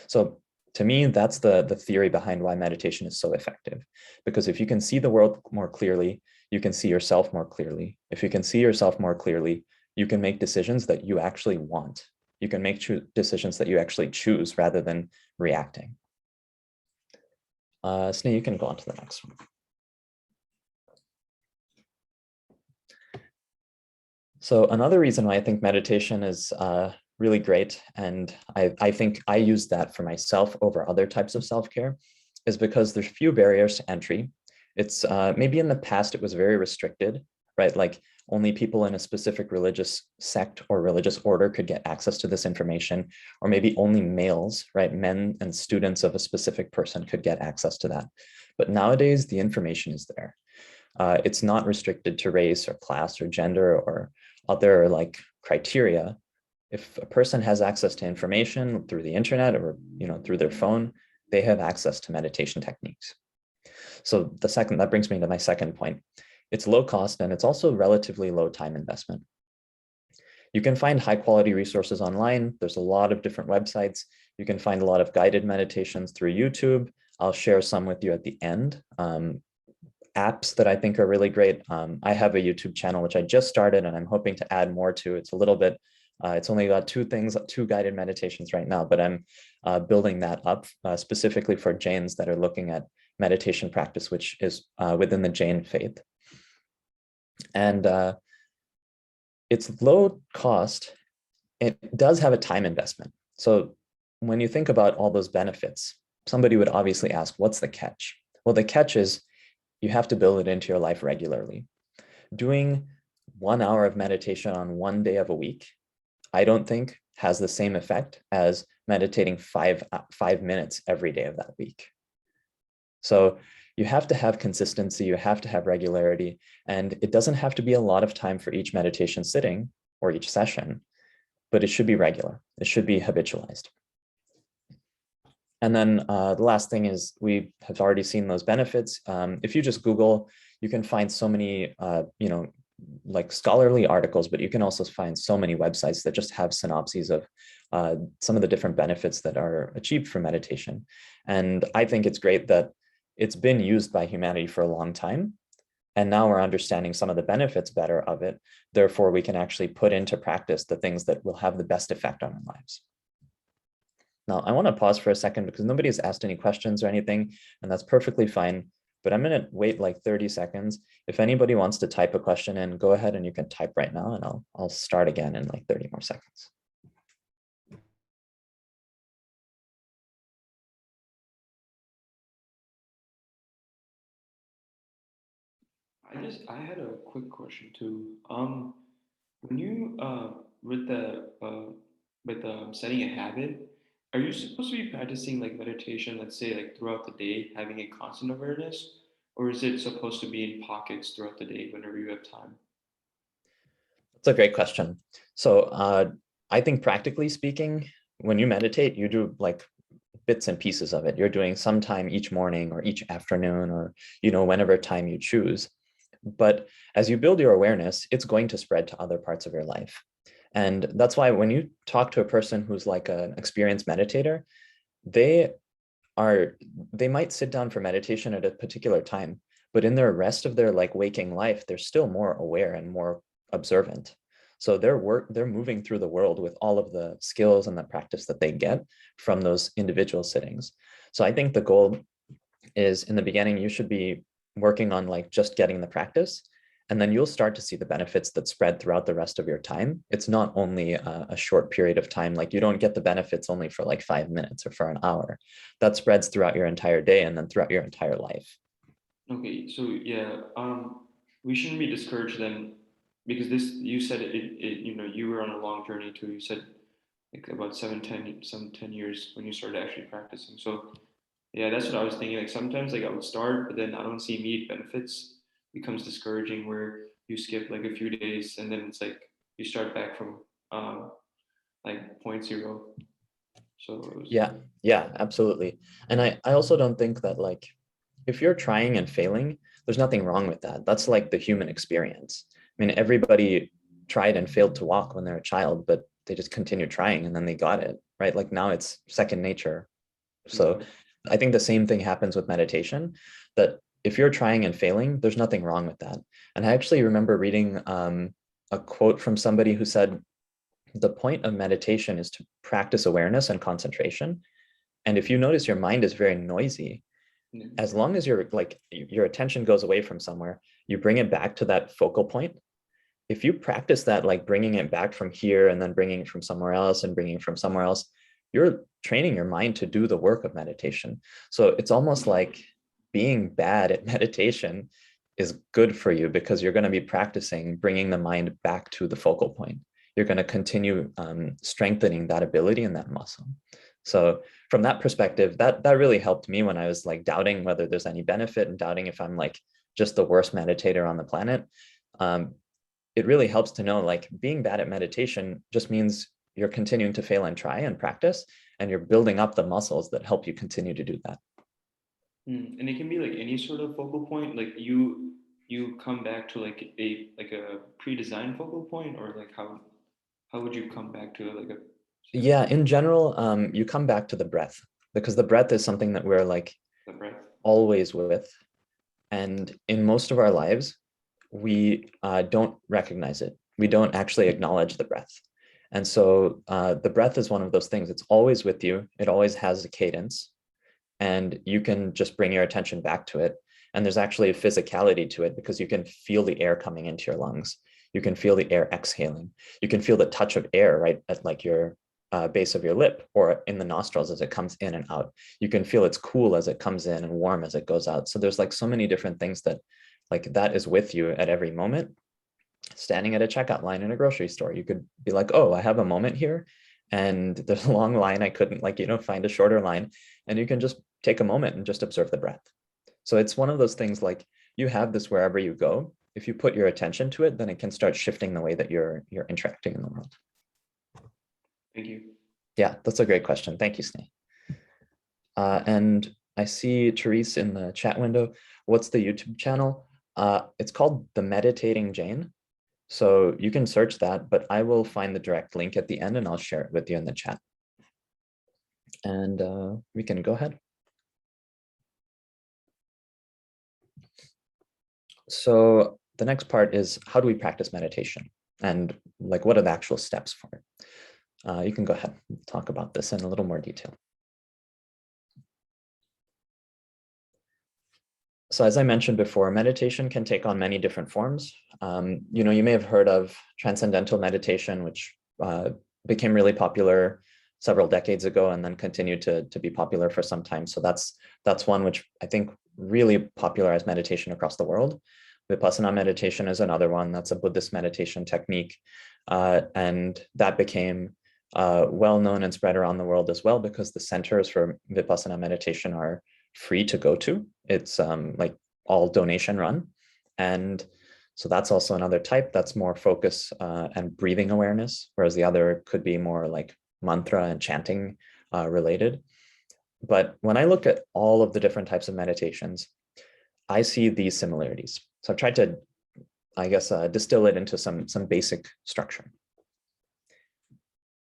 So to me, that's the theory behind why meditation is so effective. Because if you can see the world more clearly, you can see yourself more clearly. If you can see yourself more clearly, you can make decisions that you actually want. You can make decisions that you actually choose rather than reacting. Sneh, you can go on to the next one. So another reason why I think meditation is really great, and I think I use that for myself over other types of self-care, is because there's few barriers to entry. It's maybe in the past it was very restricted, right? Like only people in a specific religious sect or religious order could get access to this information, or maybe only males, right? Men and students of a specific person could get access to that. But nowadays, the information is there. It's not restricted to race or class or gender or other like criteria. If a person has access to information through the internet or through their phone, they have access to meditation techniques. So that brings me to my second point. It's low cost and it's also relatively low time investment. You can find high quality resources online. There's a lot of different websites. You can find a lot of guided meditations through YouTube. I'll share some with you at the end. Apps that I think are really great. I have a YouTube channel, which I just started and I'm hoping to add more to. It's a little bit, it's only got two guided meditations right now, but I'm building that up specifically for Jains that are looking at meditation practice, which is within the Jain faith. And it's low cost. It does have a time investment. So when you think about all those benefits, somebody would obviously ask, what's the catch? Well, the catch is you have to build it into your life regularly. Doing 1 hour of meditation on one day of a week, I don't think has the same effect as meditating five minutes every day of that week. So you have to have consistency, you have to have regularity, and it doesn't have to be a lot of time for each meditation sitting or each session, but it should be regular. It should be habitualized. And then the last thing is we have already seen those benefits. If you just Google, you can find so many, like scholarly articles, but you can also find so many websites that just have synopses of some of the different benefits that are achieved from meditation. And I think it's great that it's been used by humanity for a long time. And now we're understanding some of the benefits better of it. Therefore, we can actually put into practice the things that will have the best effect on our lives. Now, I want to pause for a second because nobody's asked any questions or anything, and that's perfectly fine. But I'm going to wait like 30 seconds. If anybody wants to type a question in, go ahead and you can type right now, and I'll start again in like 30 more seconds. I had a quick question too. When you with setting a habit, are you supposed to be practicing like meditation, let's say like throughout the day, having a constant awareness, or is it supposed to be in pockets throughout the day whenever you have time? That's a great question. So I think practically speaking, when you meditate, you do like bits and pieces of it. You're doing sometime each morning or each afternoon or, whenever time you choose. But as you build your awareness, it's going to spread to other parts of your life. And that's why when you talk to a person who's like an experienced meditator, they might sit down for meditation at a particular time, but in the rest of their like waking life, they're still more aware and more observant. So they're moving through the world with all of the skills and the practice that they get from those individual sittings. So I think the goal is in the beginning, you should be working on like just getting the practice, and then you'll start to see the benefits that spread throughout the rest of your time. It's not only a short period of time, like you don't get the benefits only for like 5 minutes or for an hour. That spreads throughout your entire day and then throughout your entire life. Okay, so yeah, we shouldn't be discouraged then, because you said you were on a long journey too. You said like about 10 years when you started actually practicing. So yeah, that's what I was thinking. Like sometimes like I would start, but then I don't see immediate benefits. Becomes discouraging where you skip like a few days and then it's like you start back from like point zero. So it was, Yeah, absolutely. And I also don't think that like if you're trying and failing, there's nothing wrong with that. That's like the human experience. I mean, everybody tried and failed to walk when they're a child, but they just continued trying and then they got it, right? Like now it's second nature. So I think the same thing happens with meditation, that if you're trying and failing, there's nothing wrong with that. And I actually remember reading a quote from somebody who said, the point of meditation is to practice awareness and concentration. And if you notice your mind is very noisy, as long as your attention goes away from somewhere, you bring it back to that focal point. If you practice that, like bringing it back from here and then bringing it from somewhere else and bringing it from somewhere else, you're training your mind to do the work of meditation. So it's almost like being bad at meditation is good for you because you're going to be practicing bringing the mind back to the focal point. You're going to continue strengthening that ability and that muscle. So from that perspective, that really helped me when I was like doubting whether there's any benefit and doubting if I'm like just the worst meditator on the planet. It really helps to know like being bad at meditation just means you're continuing to fail and try and practice, and you're building up the muscles that help you continue to do that. And it can be like any sort of focal point, like you come back to like a pre-designed focal point, or like how would you come back to like a Yeah, in general, you come back to the breath, because the breath is something that we're like the breath? always with. And in most of our lives, we don't recognize it. We don't actually acknowledge the breath. And so the breath is one of those things. It's always with you. It always has a cadence, and you can just bring your attention back to it. And there's actually a physicality to it, because you can feel the air coming into your lungs. You can feel the air exhaling. You can feel the touch of air right at like your base of your lip, or in the nostrils as it comes in and out. You can feel it's cool as it comes in and warm as it goes out. So there's like so many different things that like that is with you at every moment. Standing at a checkout line in a grocery store, you could be like, oh, I have a moment here, and there's a long line. I couldn't like, find a shorter line, and you can just take a moment and just observe the breath. So it's one of those things, like you have this wherever you go. If you put your attention to it, then it can start shifting the way that you're interacting in the world. Thank you. Yeah, that's a great question. Thank you, Sneh. And I see Therese in the chat window. What's the YouTube channel? It's called The Meditating Jain. So you can search that, but I will find the direct link at the end and I'll share it with you in the chat. And we can go ahead. So the next part is, how do we practice meditation? And like, what are the actual steps for it? You can go ahead and talk about this in a little more detail. So as I mentioned before, meditation can take on many different forms. You may have heard of transcendental meditation, which became really popular several decades ago and then continued to be popular for some time. So that's one which I think really popularized meditation across the world. Vipassana meditation is another one. That's a Buddhist meditation technique. And that became well known and spread around the world as well, because the centers for Vipassana meditation are free to go to. It's like all donation run. And so that's also another type that's more focus and breathing awareness, whereas the other could be more like mantra and chanting related. But when I look at all of the different types of meditations, I see these similarities. So I've tried to, I guess, distill it into some basic structure.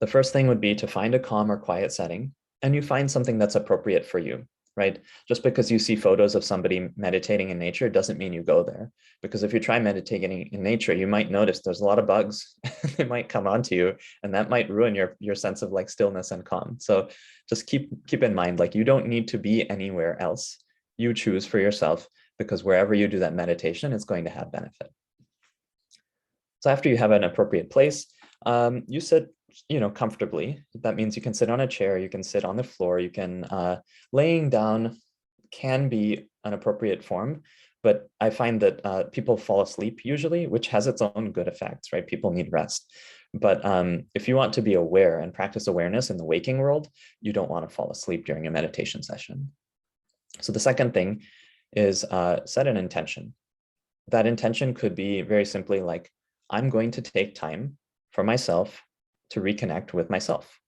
The first thing would be to find a calm or quiet setting, and you find something that's appropriate for you, right? Just because you see photos of somebody meditating in nature doesn't mean you go there. Because if you try meditating in nature, you might notice there's a lot of bugs. They might come onto you, and that might ruin your sense of like stillness and calm. So just keep in mind, like you don't need to be anywhere else. You choose for yourself, because wherever you do that meditation, it's going to have benefit. So after you have an appropriate place, you sit comfortably. That means you can sit on a chair, you can sit on the floor, you can laying down can be an appropriate form, but I find that people fall asleep usually, which has its own good effects, right? People need rest. But if you want to be aware and practice awareness in the waking world, you don't want to fall asleep during a meditation session. So the second thing is set an intention. That intention could be very simply like, I'm going to take time for myself to reconnect with myself,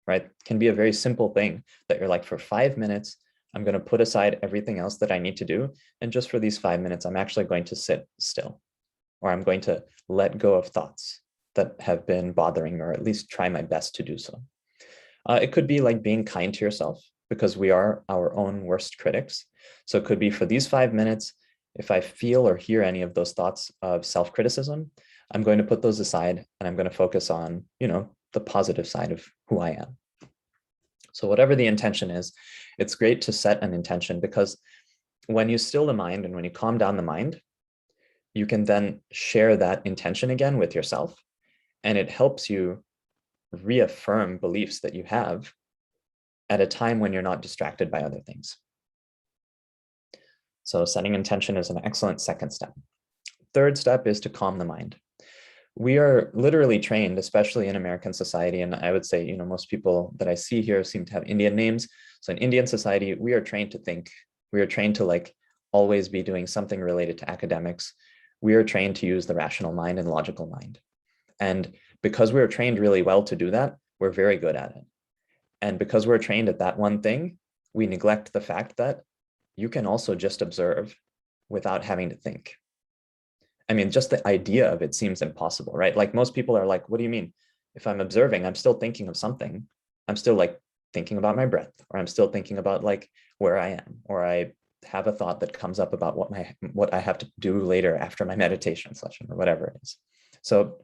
right? It can be a very simple thing that you're like, for 5 minutes, I'm going to put aside everything else that I need to do. And just for these 5 minutes, I'm actually going to sit still, or I'm going to let go of thoughts that have been bothering me, or at least try my best to do so. It could be like being kind to yourself, because we are our own worst critics. So it could be, for these 5 minutes, if I feel or hear any of those thoughts of self-criticism, I'm going to put those aside and I'm going to focus on, the positive side of who I am. So whatever the intention is, it's great to set an intention, because when you still the mind and when you calm down the mind, you can then share that intention again with yourself, and it helps you reaffirm beliefs that you have at a time when you're not distracted by other things. So setting intention is an excellent second step. Third step is to calm the mind. We are literally trained, especially in American society, and I would say, most people that I see here seem to have Indian names. So in Indian society, we are trained to think. We are trained to like always be doing something related to academics. We are trained to use the rational mind and logical mind. And because we're trained really well to do that, we're very good at it. And because we're trained at that one thing, we neglect the fact that you can also just observe without having to think. I mean, just the idea of it seems impossible, right? Like most people are like, what do you mean? If I'm observing, I'm still thinking of something. I'm still like thinking about my breath, or I'm still thinking about like where I am, or I have a thought that comes up about what I have to do later after my meditation session or whatever it is. So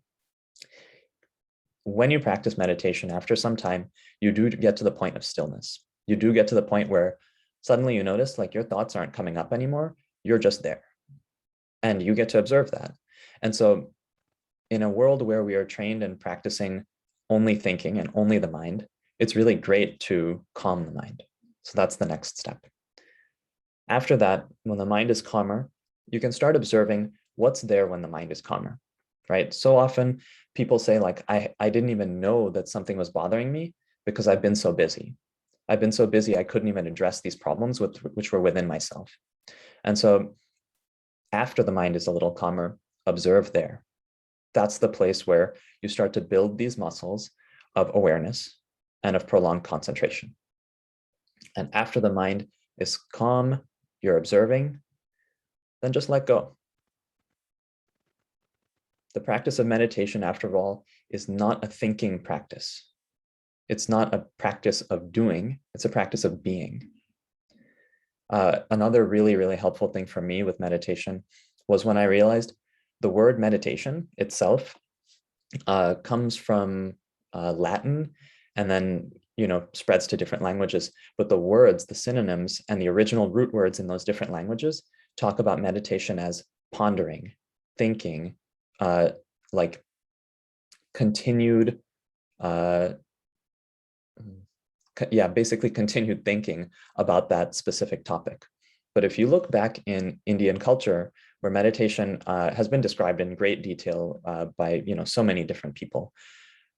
when you practice meditation, after some time, you do get to the point of stillness. You do get to the point where suddenly you notice like your thoughts aren't coming up anymore. You're just there. And you get to observe that. And so in a world where we are trained in practicing only thinking and only the mind, it's really great to calm the mind. So that's the next step. After that, when the mind is calmer, you can start observing what's there when the mind is calmer, right? So often people say like, I didn't even know that something was bothering me because I've been so busy. I've been so busy, I couldn't even address these problems which were within myself. And so after the mind is a little calmer, observe there. That's the place where you start to build these muscles of awareness and of prolonged concentration. And after the mind is calm, you're observing, then just let go. The practice of meditation, after all, is not a thinking practice. It's not a practice of doing, it's a practice of being. Another really, really helpful thing for me with meditation was when I realized the word meditation itself comes from Latin and then spreads to different languages. But the words, the synonyms, and the original root words in those different languages talk about meditation as pondering, thinking, like continued, basically continued thinking about that specific topic. But if you look back in Indian culture, where meditation has been described in great detail by so many different people,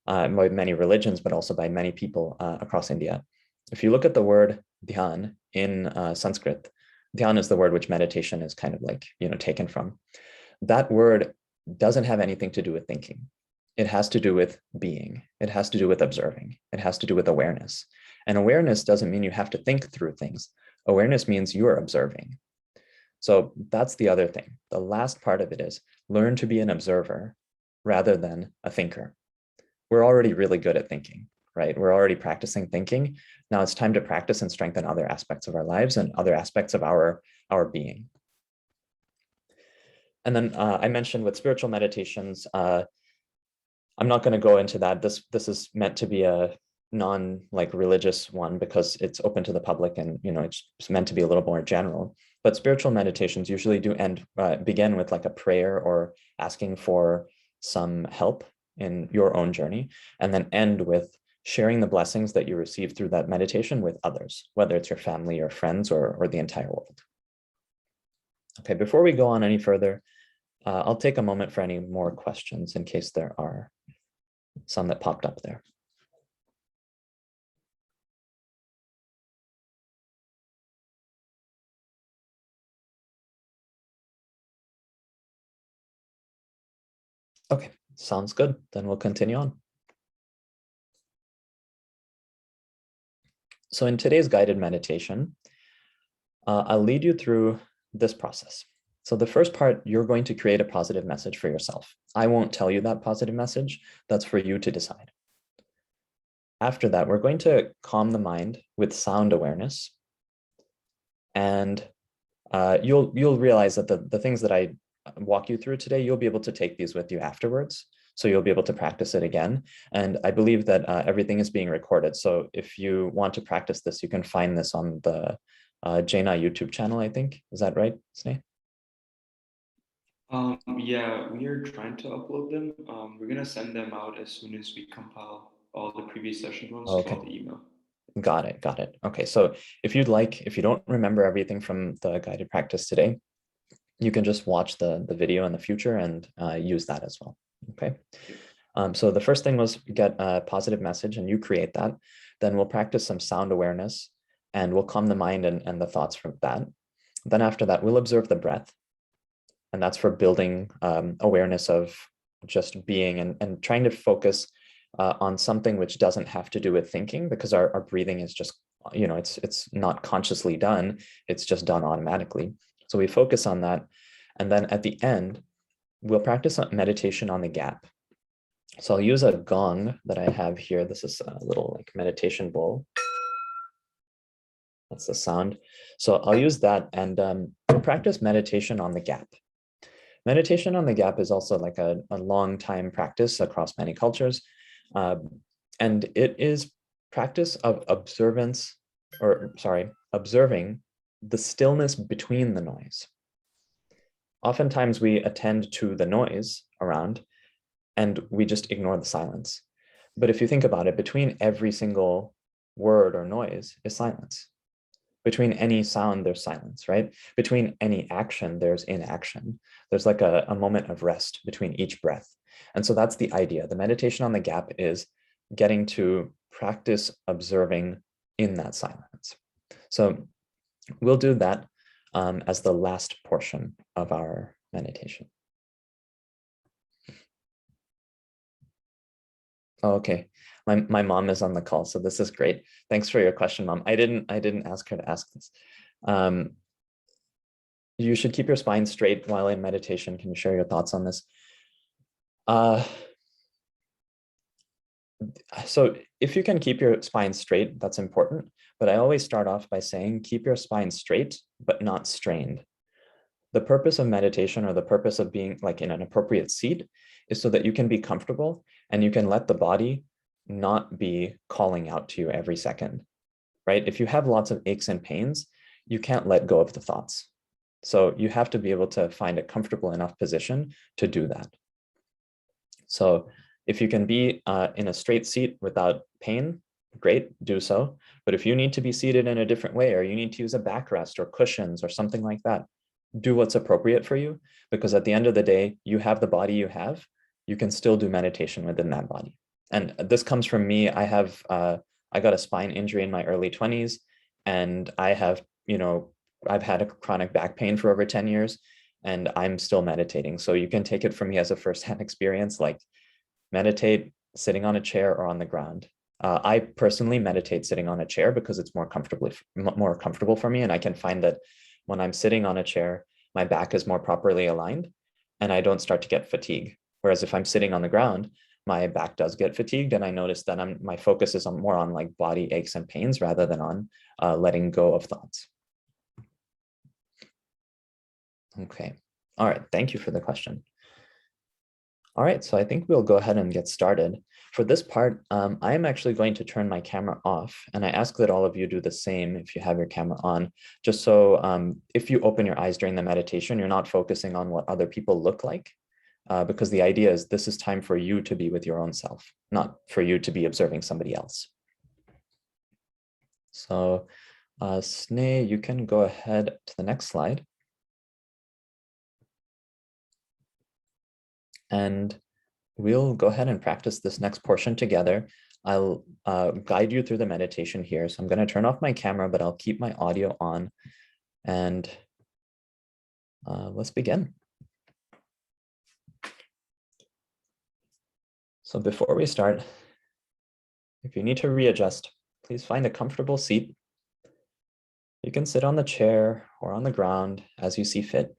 by many religions, but also by many people across India. If you look at the word dhyan in Sanskrit, dhyan is the word which meditation is kind of like taken from. That word doesn't have anything to do with thinking. It has to do with being. It has to do with observing. It has to do with awareness. And awareness doesn't mean you have to think through things. Awareness means you are observing. So that's the other thing. The last part of it is learn to be an observer rather than a thinker. We're already really good at thinking, right? We're already practicing thinking. Now it's time to practice and strengthen other aspects of our lives and other aspects of our being. And then I mentioned with spiritual meditations, I'm not going to go into that. This is meant to be a non-religious one because it's open to the public and it's meant to be a little more general. But spiritual meditations usually do begin with like a prayer or asking for some help in your own journey, and then end with sharing the blessings that you receive through that meditation with others, whether it's your family or friends or the entire world. Okay, before we go on any further, I'll take a moment for any more questions in case there are some that popped up there. Okay, sounds good. Then we'll continue on. So in today's guided meditation, I'll lead you through this process. So the first part, you're going to create a positive message for yourself. I won't tell you that positive message. That's for you to decide. After that, we're going to calm the mind with sound awareness. And you'll realize that the things that I walk you through today, you'll be able to take these with you afterwards. So you'll be able to practice it again. And I believe that everything is being recorded. So if you want to practice this, you can find this on the Jaina YouTube channel, I think. Is that right, Sneh? Yeah, we are trying to upload them. We're going to send them out as soon as we compile all the previous session ones Okay. to the email. Got it. Okay, so if you don't remember everything from the guided practice today, you can just watch the video in the future and use that as well. Okay. So the first thing was get a positive message and you create that. Then we'll practice some sound awareness and we'll calm the mind and the thoughts from that. Then after that, we'll observe the breath. And that's for building awareness of just being and trying to focus on something which doesn't have to do with thinking, because our breathing is just, it's not consciously done, it's just done automatically. So we focus on that. And then at the end, we'll practice meditation on the gap. So I'll use a gong that I have here. This is a little like meditation bowl. That's the sound. So I'll use that, and we'll practice meditation on the gap. Meditation on the gap is also like a long time practice across many cultures. And it is practice of observing the stillness between the noise. Oftentimes we attend to the noise around and we just ignore the silence. But if you think about it, between every single word or noise is silence. Between any sound, there's silence, right? Between any action, there's inaction. There's like a moment of rest between each breath. And so that's the idea. The meditation on the gap is getting to practice observing in that silence. So we'll do that as the last portion of our meditation. Oh, okay. My mom is on the call, so this is great. Thanks for your question, Mom. I didn't ask her to ask this. You should keep your spine straight while in meditation. Can you share your thoughts on this? So if you can keep your spine straight, that's important. But I always start off by saying, keep your spine straight, but not strained. The purpose of meditation, or the purpose of being like in an appropriate seat, is so that you can be comfortable and you can let the body not be calling out to you every second, right? If you have lots of aches and pains, you can't let go of the thoughts. So you have to be able to find a comfortable enough position to do that. So if you can be in a straight seat without pain, great, do so. But if you need to be seated in a different way, or you need to use a backrest or cushions or something like that, do what's appropriate for you, because at the end of the day, you have the body you have. You can still do meditation within that body. And this comes from me. I got a spine injury in my early 20s, and I've had a chronic back pain for over 10 years, and I'm still meditating. So you can take it from me as a firsthand experience, like meditate sitting on a chair or on the ground. I personally meditate sitting on a chair because it's more comfortable for me. And I can find that when I'm sitting on a chair, my back is more properly aligned and I don't start to get fatigue. Whereas if I'm sitting on the ground, my back does get fatigued, and I notice that my focus is more on like body aches and pains rather than on letting go of thoughts. Okay. All right. Thank you for the question. All right. So I think we'll go ahead and get started. For this part, I am actually going to turn my camera off, and I ask that all of you do the same if you have your camera on, just so if you open your eyes during the meditation, you're not focusing on what other people look like, because the idea is this is time for you to be with your own self, not for you to be observing somebody else. So Sneh, you can go ahead to the next slide. And we'll go ahead and practice this next portion together. I'll guide you through the meditation here. So I'm going to turn off my camera, but I'll keep my audio on. And let's begin. So before we start, if you need to readjust, please find a comfortable seat. You can sit on the chair or on the ground as you see fit.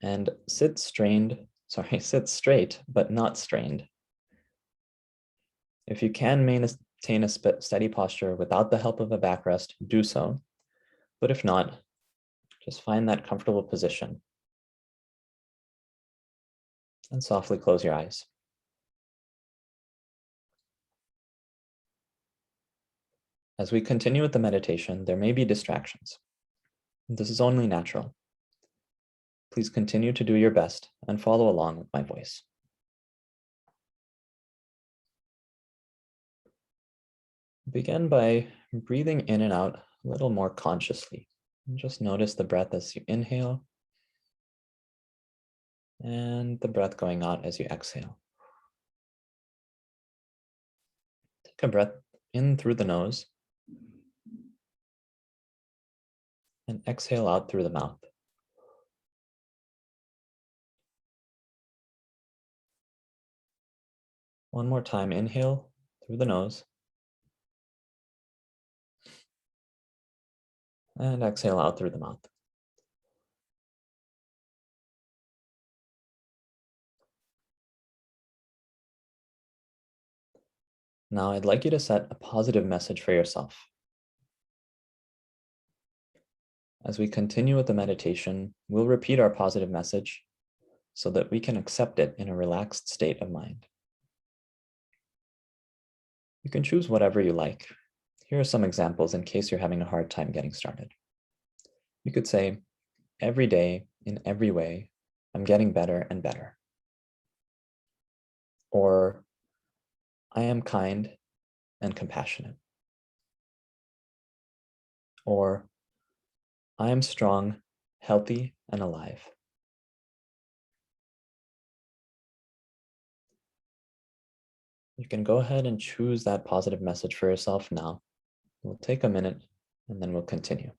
And sit straight, but not strained. If you can maintain a steady posture without the help of a backrest, do so. But if not, just find that comfortable position. And softly close your eyes. As we continue with the meditation, there may be distractions. This is only natural. Please continue to do your best and follow along with my voice. Begin by breathing in and out a little more consciously. And just notice the breath as you inhale and the breath going out as you exhale. Take a breath in through the nose and exhale out through the mouth. One more time, inhale through the nose. And exhale out through the mouth. Now I'd like you to set a positive message for yourself. As we continue with the meditation, we'll repeat our positive message so that we can accept it in a relaxed state of mind. You can choose whatever you like. Here are some examples in case you're having a hard time getting started. You could say, every day, in every way, I'm getting better and better. Or, I am kind and compassionate. Or, I am strong, healthy, and alive. You can go ahead and choose that positive message for yourself now. We'll take a minute and then we'll continue.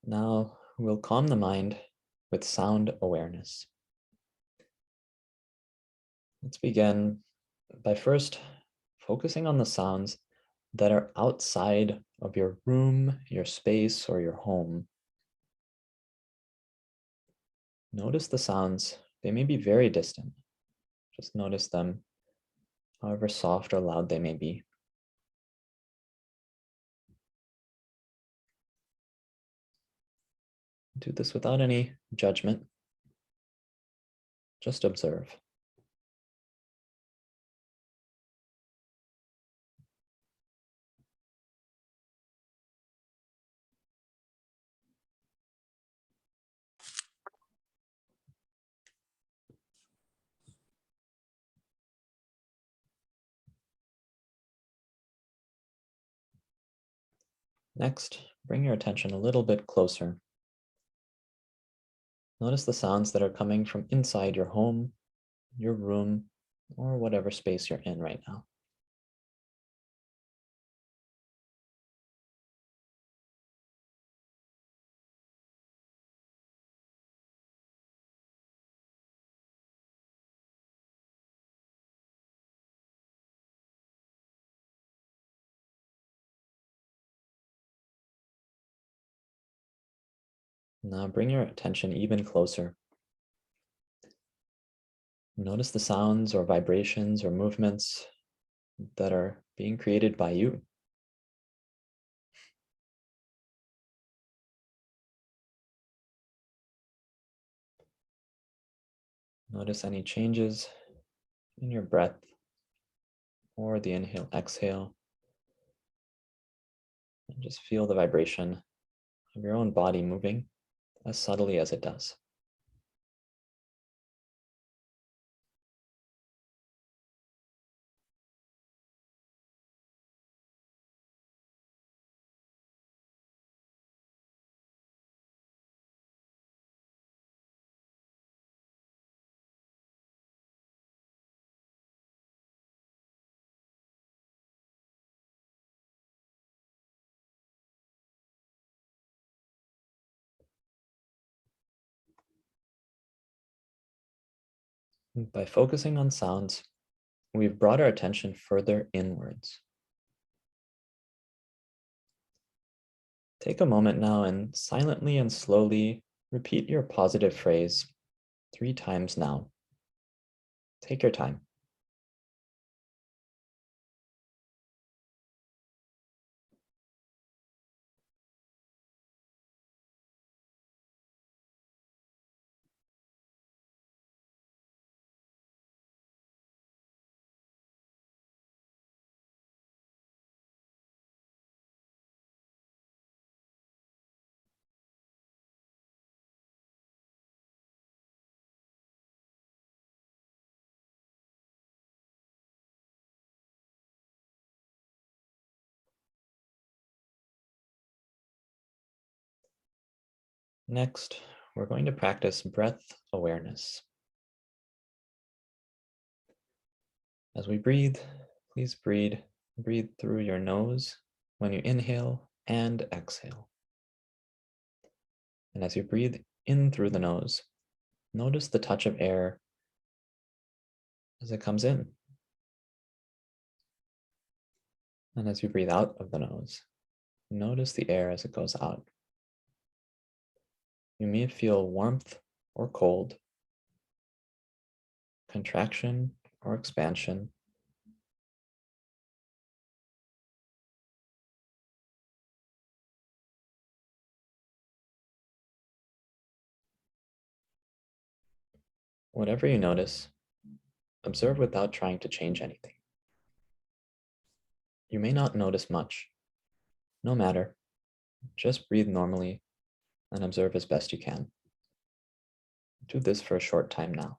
Now we'll calm the mind with sound awareness. Let's begin by first focusing on the sounds that are outside of your room, your space, or your home. Notice the sounds. They may be very distant. Just notice them, however soft or loud they may be. Do this without any judgment. Just observe. Next, bring your attention a little bit closer. Notice the sounds that are coming from inside your home, your room, or whatever space you're in right now. Now bring your attention even closer. Notice the sounds or vibrations or movements that are being created by you. Notice any changes in your breath or the inhale, exhale. And just feel the vibration of your own body moving as subtly as it does. By focusing on sounds, we've brought our attention further inwards. Take a moment now and silently and slowly repeat your positive phrase 3 times now. Take your time. Next, we're going to practice breath awareness. As we breathe, please breathe through your nose when you inhale and exhale. And as you breathe in through the nose, notice the touch of air as it comes in. And as you breathe out of the nose, notice the air as it goes out. You may feel warmth or cold, contraction or expansion. Whatever you notice, observe without trying to change anything. You may not notice much. No matter. Just breathe normally and observe as best you can. Do this for a short time now.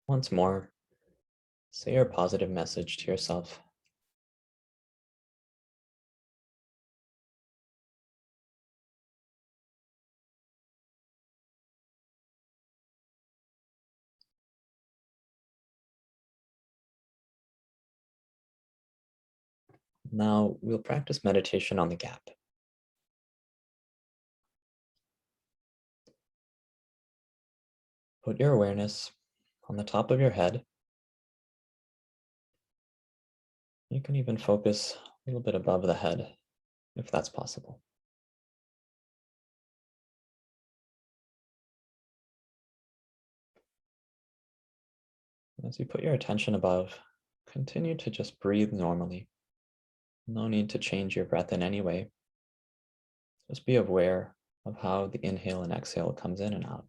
Once more, say your positive message to yourself. Now we'll practice meditation on the gap. Put your awareness on the top of your head. You can even focus a little bit above the head, if that's possible. As you put your attention above, continue to just breathe normally. No need to change your breath in any way. Just be aware of how the inhale and exhale comes in and out.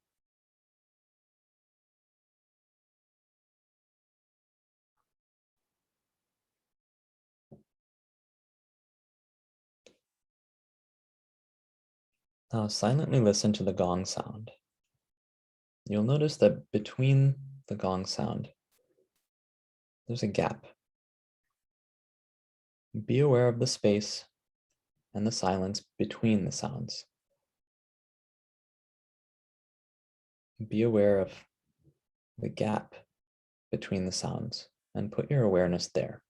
Now silently listen to the gong sound. You'll notice that between the gong sound, there's a gap. Be aware of the space and the silence between the sounds. Be aware of the gap between the sounds and put your awareness there.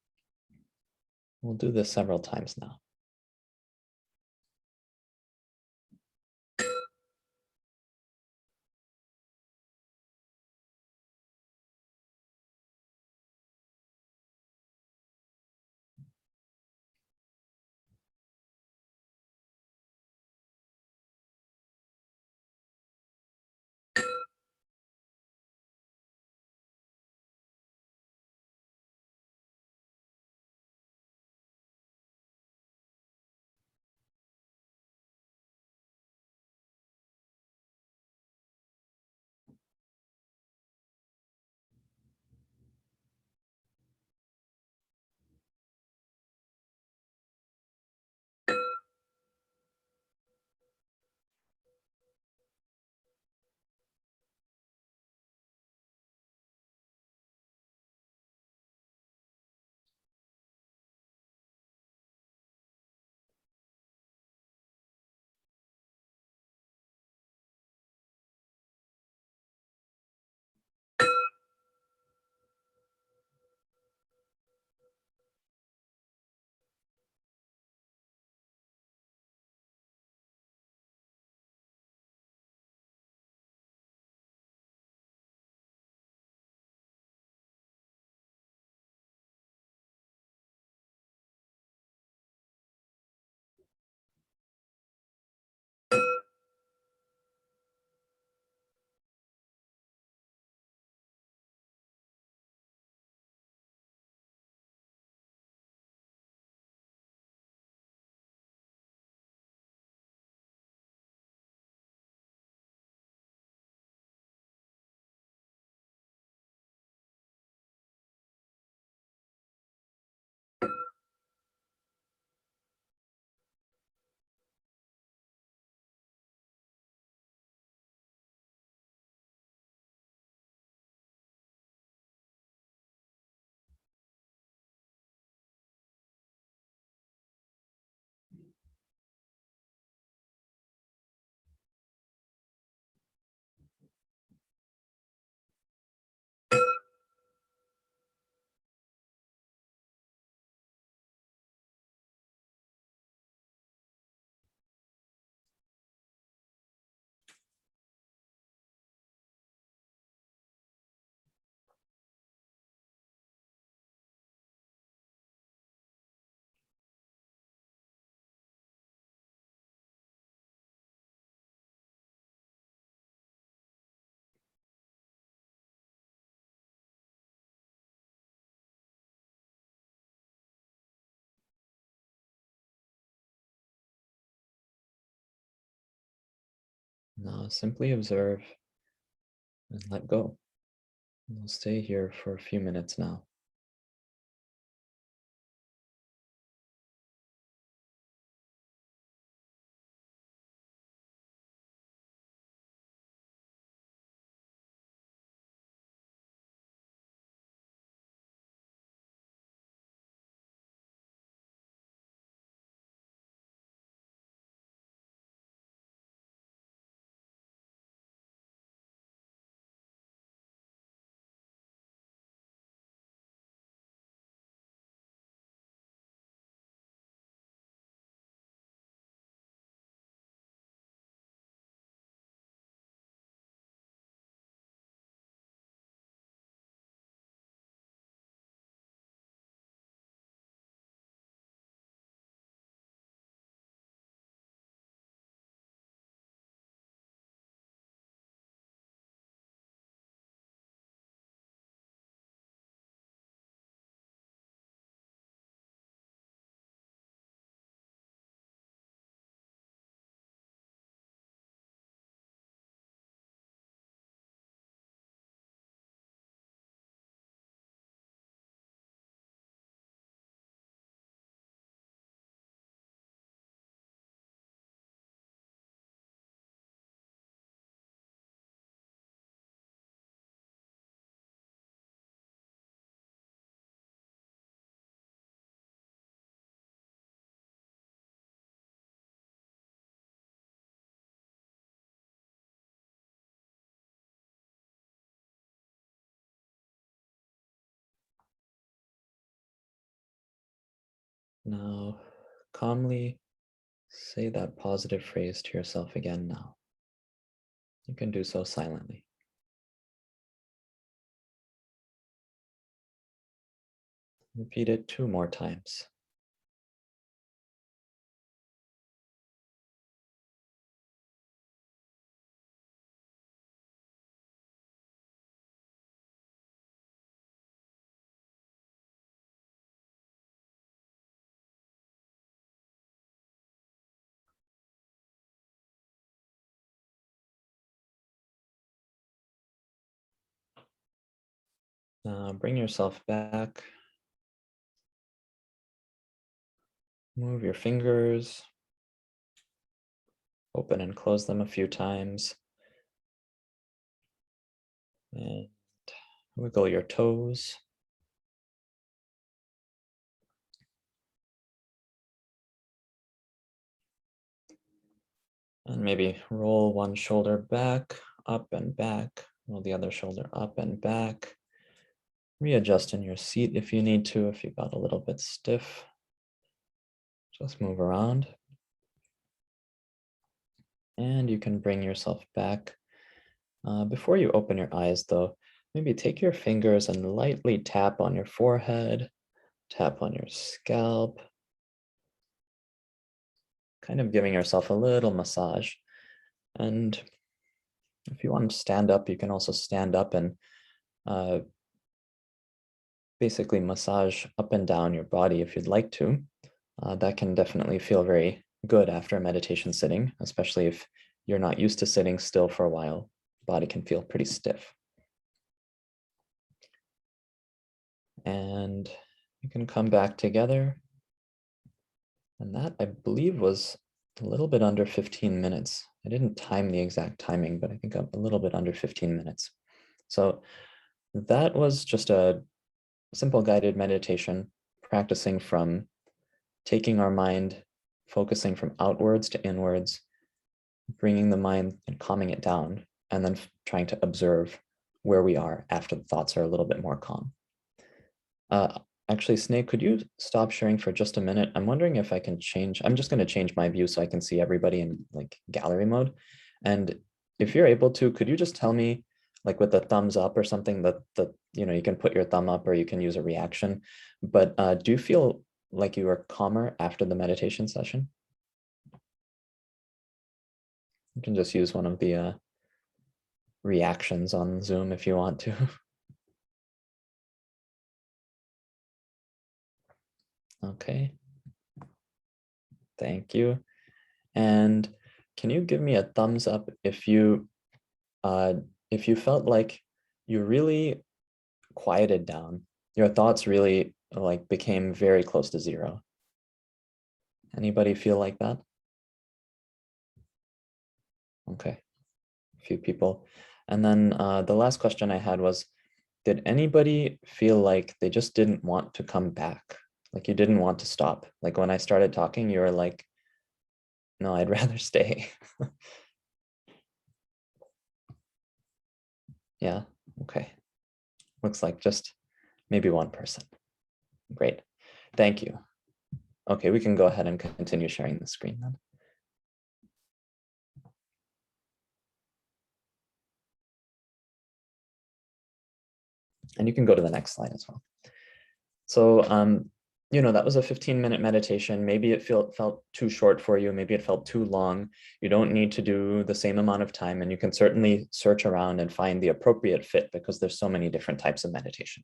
We'll do this several times now. Now simply observe and let go. We'll stay here for a few minutes now. Now, calmly say that positive phrase to yourself again now. You can do so silently. Repeat it 2 more times. Now bring yourself back. Move your fingers. Open and close them a few times. And wiggle your toes. And maybe roll one shoulder back, up and back. Roll the other shoulder up and back. Readjust in your seat if you need to, if you got a little bit stiff. Just move around. And you can bring yourself back. Before you open your eyes though, maybe take your fingers and lightly tap on your forehead, tap on your scalp, kind of giving yourself a little massage. And if you want to stand up, you can also stand up and basically massage up and down your body if you'd like to. That can definitely feel very good after a meditation sitting, especially if you're not used to sitting still for a while. The body can feel pretty stiff. And you can come back together. And that, I believe, was a little bit under 15 minutes. I didn't time the exact timing, but I think a little bit under 15 minutes. So that was just a simple guided meditation, practicing from taking our mind, focusing from outwards to inwards, bringing the mind and calming it down, and then trying to observe where we are after the thoughts are a little bit more calm. Actually, Snake, could you stop sharing for just a minute? I'm wondering if I can change, I'm just going to change my view so I can see everybody in like gallery mode. And if you're able to, could you just tell me, like with the thumbs up or something, that you can put your thumb up or you can use a reaction. But do you feel like you are calmer after the meditation session? You can just use one of the reactions on Zoom if you want to. Okay. Thank you. And can you give me a thumbs up if you felt like you really quieted down, your thoughts really like became very close to zero? Anybody feel like that? Okay, a few people. And then the last question I had was, did anybody feel like they just didn't want to come back? Like you didn't want to stop? Like when I started talking, you were like, no, I'd rather stay. Yeah, okay. Looks like just maybe one person. Great, thank you. Okay, we can go ahead and continue sharing the screen then. And you can go to the next slide as well. So, that was a 15-minute meditation. Maybe it felt too short for you. Maybe it felt too long. You don't need to do the same amount of time, and you can certainly search around and find the appropriate fit because there's so many different types of meditation.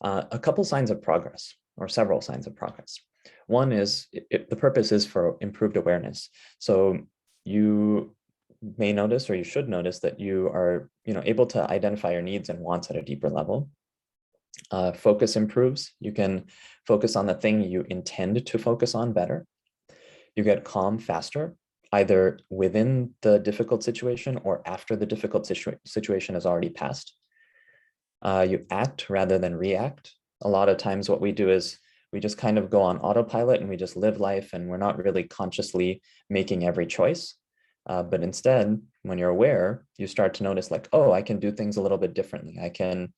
A couple signs of progress, or several signs of progress. One is the purpose is for improved awareness. So you may notice, or you should notice, that you are able to identify your needs and wants at a deeper level. Focus improves. You can focus on the thing you intend to focus on better. You get calm faster, either within the difficult situation or after the difficult situation has already passed. You act rather than react. A lot of times what we do is we just kind of go on autopilot and we just live life, and we're not really consciously making every choice. But instead, when you're aware, you start to notice like, oh, I can do things a little bit differently. I can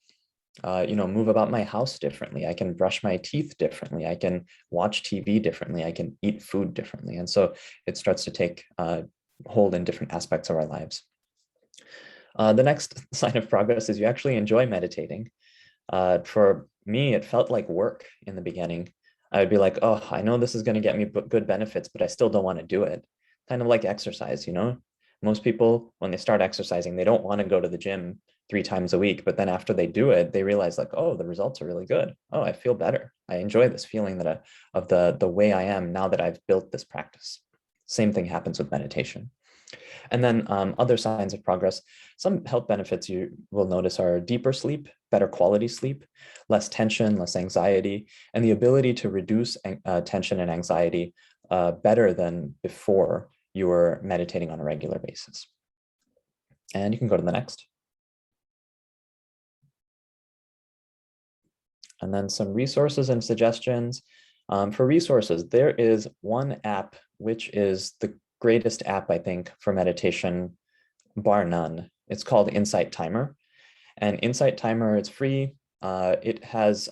move about my house differently. I can brush my teeth differently. I can watch TV differently. I can eat food differently. And so it starts to take hold in different aspects of our lives. The next sign of progress is you actually enjoy meditating. For me, it felt like work in the beginning. I would be like, oh, I know this is going to get me good benefits, but I still don't want to do it. Kind of like exercise, Most people, when they start exercising, they don't want to go to the gym 3 times a week, but then after they do it, they realize like, oh, the results are really good. Oh, I feel better. I enjoy this feeling of the way I am now that I've built this practice. Same thing happens with meditation. And then other signs of progress, some health benefits you will notice are deeper sleep, better quality sleep, less tension, less anxiety, and the ability to reduce tension and anxiety better than before you were meditating on a regular basis. And you can go to the next. And then some resources and suggestions. For resources, there is one app which is the greatest app, I think, for meditation, bar none. It's called Insight Timer. And Insight Timer, it's free. It has,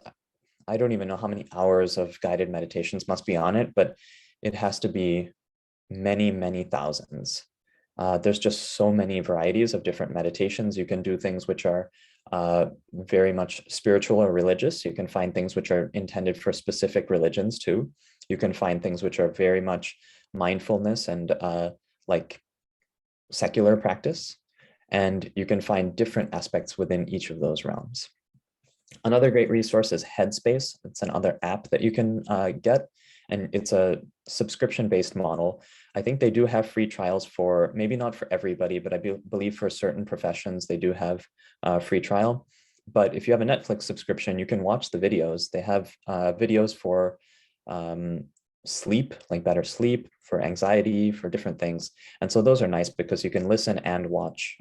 I don't even know how many hours of guided meditations must be on it, but it has to be many, many thousands. There's just so many varieties of different meditations. You can do things which are very much spiritual or religious. You can find things which are intended for specific religions too. You can find things which are very much mindfulness and like secular practice. And you can find different aspects within each of those realms. Another great resource is Headspace. It's another app that you can get, and it's a subscription-based model. I think they do have free trials for, maybe not for everybody, but I believe for certain professions, they do have a free trial. But if you have a Netflix subscription, you can watch the videos. They have videos for sleep, like better sleep, for anxiety, for different things. And so those are nice because you can listen and watch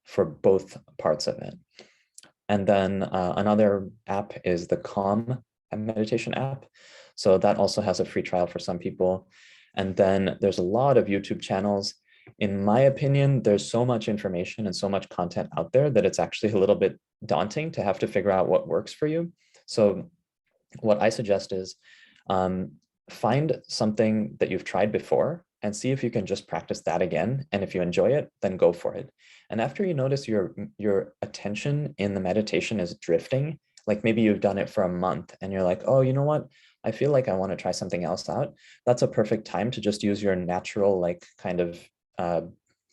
for both parts of it. And then another app is the Calm meditation app. So that also has a free trial for some people. And then there's a lot of YouTube channels. In my opinion, there's so much information and so much content out there that it's actually a little bit daunting to have to figure out what works for you. So what I suggest is find something that you've tried before and see if you can just practice that again. And if you enjoy it, then go for it. And after you notice your attention in the meditation is drifting, like maybe you've done it for a month and you're like, oh, you know what? I feel like I want to try something else out. That's a perfect time to just use your natural, like kind of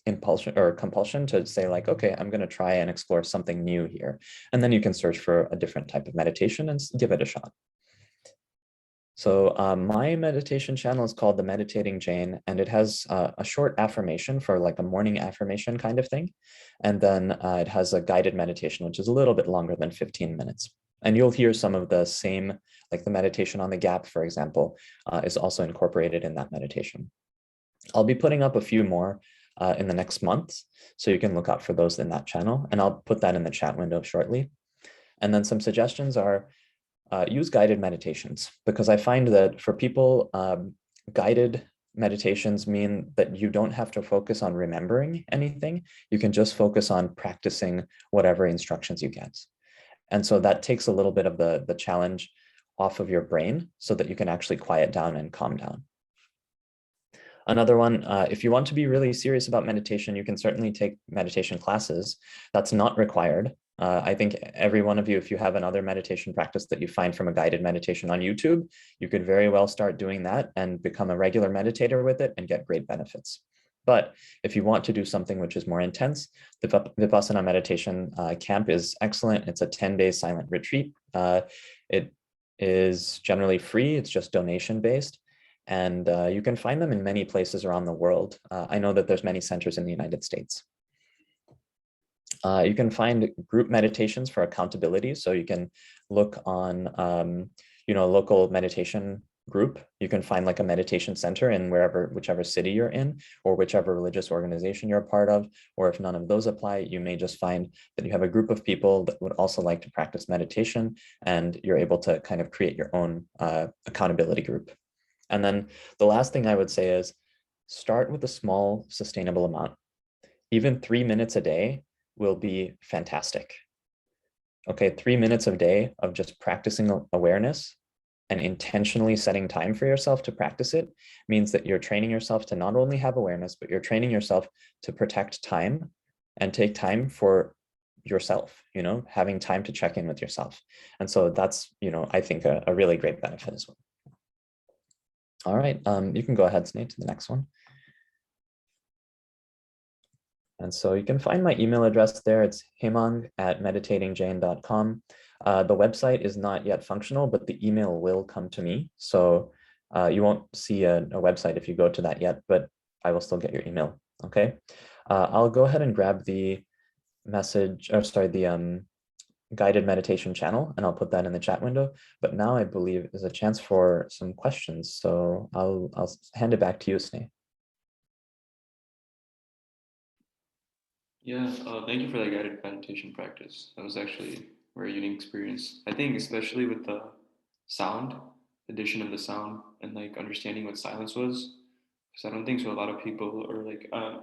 impulsion or compulsion to say like, okay, I'm going to try and explore something new here. And then you can search for a different type of meditation and give it a shot. So my meditation channel is called The Meditating Jane, and it has a short affirmation for like a morning affirmation kind of thing. And then it has a guided meditation, which is a little bit longer than 15 minutes. And you'll hear some of the same, like the meditation on the gap, for example, is also incorporated in that meditation. I'll be putting up a few more in the next month, so you can look out for those in that channel, and I'll put that in the chat window shortly. And then some suggestions are use guided meditations, because I find that for people, guided meditations mean that you don't have to focus on remembering anything. You can just focus on practicing whatever instructions you get. And so that takes a little bit of the challenge off of your brain so that you can actually quiet down and calm down. Another one, if you want to be really serious about meditation, you can certainly take meditation classes. That's not required. I think every one of you, if you have another meditation practice that you find from a guided meditation on YouTube, you could very well start doing that and become a regular meditator with it and get great benefits. But if you want to do something which is more intense, the Vipassana meditation camp is excellent. It's a 10-day silent retreat. It is generally free. It's just donation based. And you can find them in many places around the world. I know that there's many centers in the United States. You can find group meditations for accountability. So you can look on, a local meditation group. You can find like a meditation center in whichever city you're in, or whichever religious organization you're a part of. Or if none of those apply, you may just find that you have a group of people that would also like to practice meditation, and you're able to kind of create your own accountability group. And then the last thing I would say is start with a small sustainable amount. Even 3 minutes a day will be fantastic. Okay, 3 minutes a day of just practicing awareness and intentionally setting time for yourself to practice it means that you're training yourself to not only have awareness, but you're training yourself to protect time and take time for yourself, having time to check in with yourself. And so that's, I think a really great benefit as well. All right, you can go ahead, Sneh, to the next one. And so you can find my email address there. It's hemang@meditatingjane.com. The website is not yet functional, but the email will come to me. So you won't see a website if you go to that yet, but I will still get your email, okay? I'll go ahead and grab the guided meditation channel, and I'll put that in the chat window. But now I believe is a chance for some questions. So I'll hand it back to you, Sneh. Yeah, thank you for that guided meditation practice. That was actually a very unique experience. I think especially with the sound, addition of the sound, and like understanding what silence was. Because I don't think so. A lot of people are like, I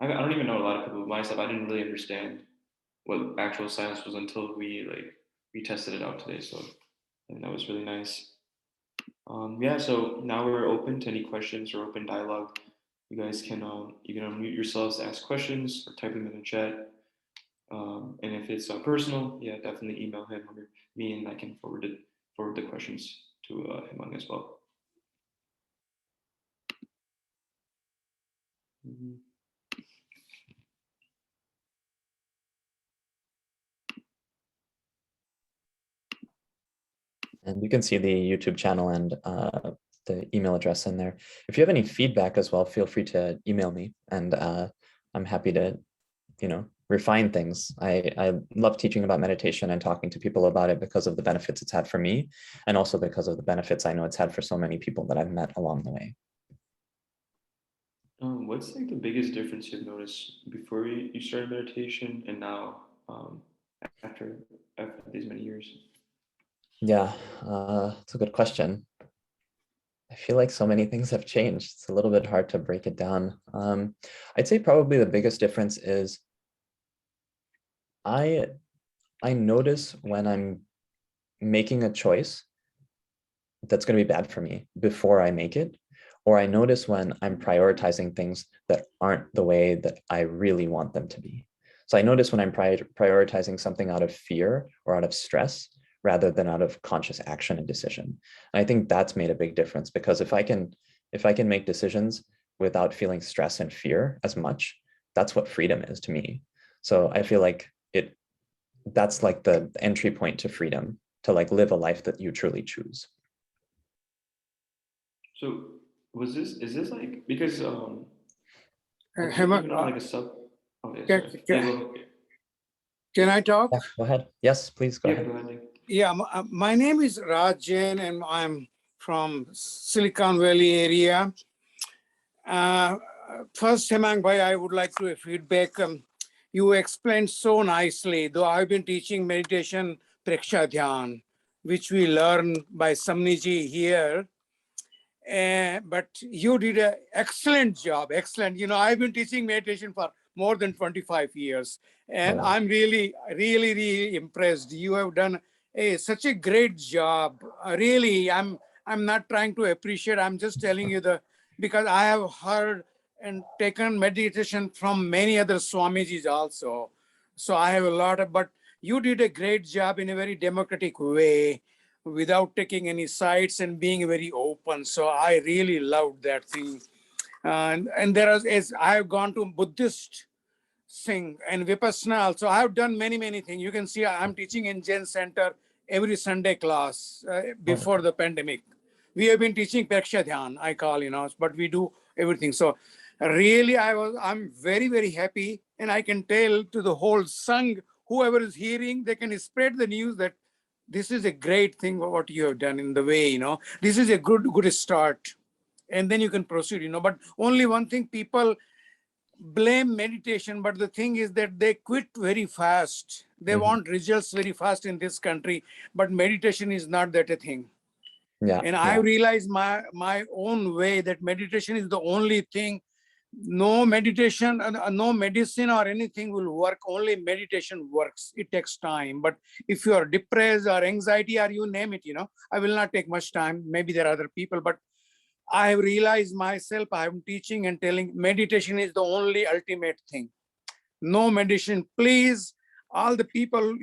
don't even know a lot of people. Myself, I didn't really understand what actual silence was until we tested it out today. So I think that was really nice. Yeah, so now we're open to any questions or open dialogue. You guys can you can unmute yourselves to ask questions or type them in the chat. And if it's personal, yeah, definitely email him or me, and I can forward the questions to him as well. Mhm. And you can see the YouTube channel and the email address in there. If you have any feedback as well, feel free to email me, and I'm happy to, refine things. I love teaching about meditation and talking to people about it because of the benefits it's had for me, and also because of the benefits I know it's had for so many people that I've met along the way. What's like the biggest difference you've noticed before you started meditation and now after these many years? Yeah, it's a good question. I feel like so many things have changed. It's a little bit hard to break it down. I'd say probably the biggest difference is I notice when I'm making a choice that's going to be bad for me before I make it, or I notice when I'm prioritizing things that aren't the way that I really want them to be. So I notice when I'm prioritizing something out of fear or out of stress rather than out of conscious action and decision. And I think that's made a big difference, because if I can make decisions without feeling stress and fear as much, that's what freedom is to me. So I feel like that's like the entry point to freedom, to like live a life that you truly choose. So is this like, because was it Hemant, even on like a sub? Oh, yeah, can, sorry. can- Yeah, go ahead. can I talk? Yeah, go ahead. Yes, please go Yeah, ahead. go ahead. Nick. Yeah, my name is Raj Jain and I'm from Silicon Valley area. First, Hemang Bhai, I would like to feedback. You explained so nicely, though I've been teaching meditation Preksha Dhyan, which we learn by Samniji here. But you did an excellent job, excellent. You know, I've been teaching meditation for more than 25 years, and Oh. I'm really impressed. You have done such a great job. Really, I'm not trying to appreciate. I'm just telling you because I have heard and taken meditation from many other Swamijis also. So I have a lot of, but you did a great job in a very democratic way, without taking any sides and being very open. So I really loved that thing. And there is, as I have gone to Buddhist thing and Vipassana also, I have done many things. You can see I'm teaching in Zen Center every Sunday class before the pandemic. We have been teaching Preksha Dhyan, I call, but we do everything. So really, I'm very happy, and I can tell to the whole Sangh, whoever is hearing, they can spread the news that this is a great thing what you have done in the way, this is a good start. And then you can proceed, but only one thing, people blame meditation, but the thing is that they quit very fast. They want results very fast in this country, but meditation is not that a thing. Yeah. And I realized my own way that meditation is the only thing. No meditation, no medicine or anything will work. Only meditation works. It takes time. But if you are depressed or anxiety or you name it, I will not take much time. Maybe there are other people, but I have realized myself, I am teaching and telling meditation is the only ultimate thing. No meditation, please. All the people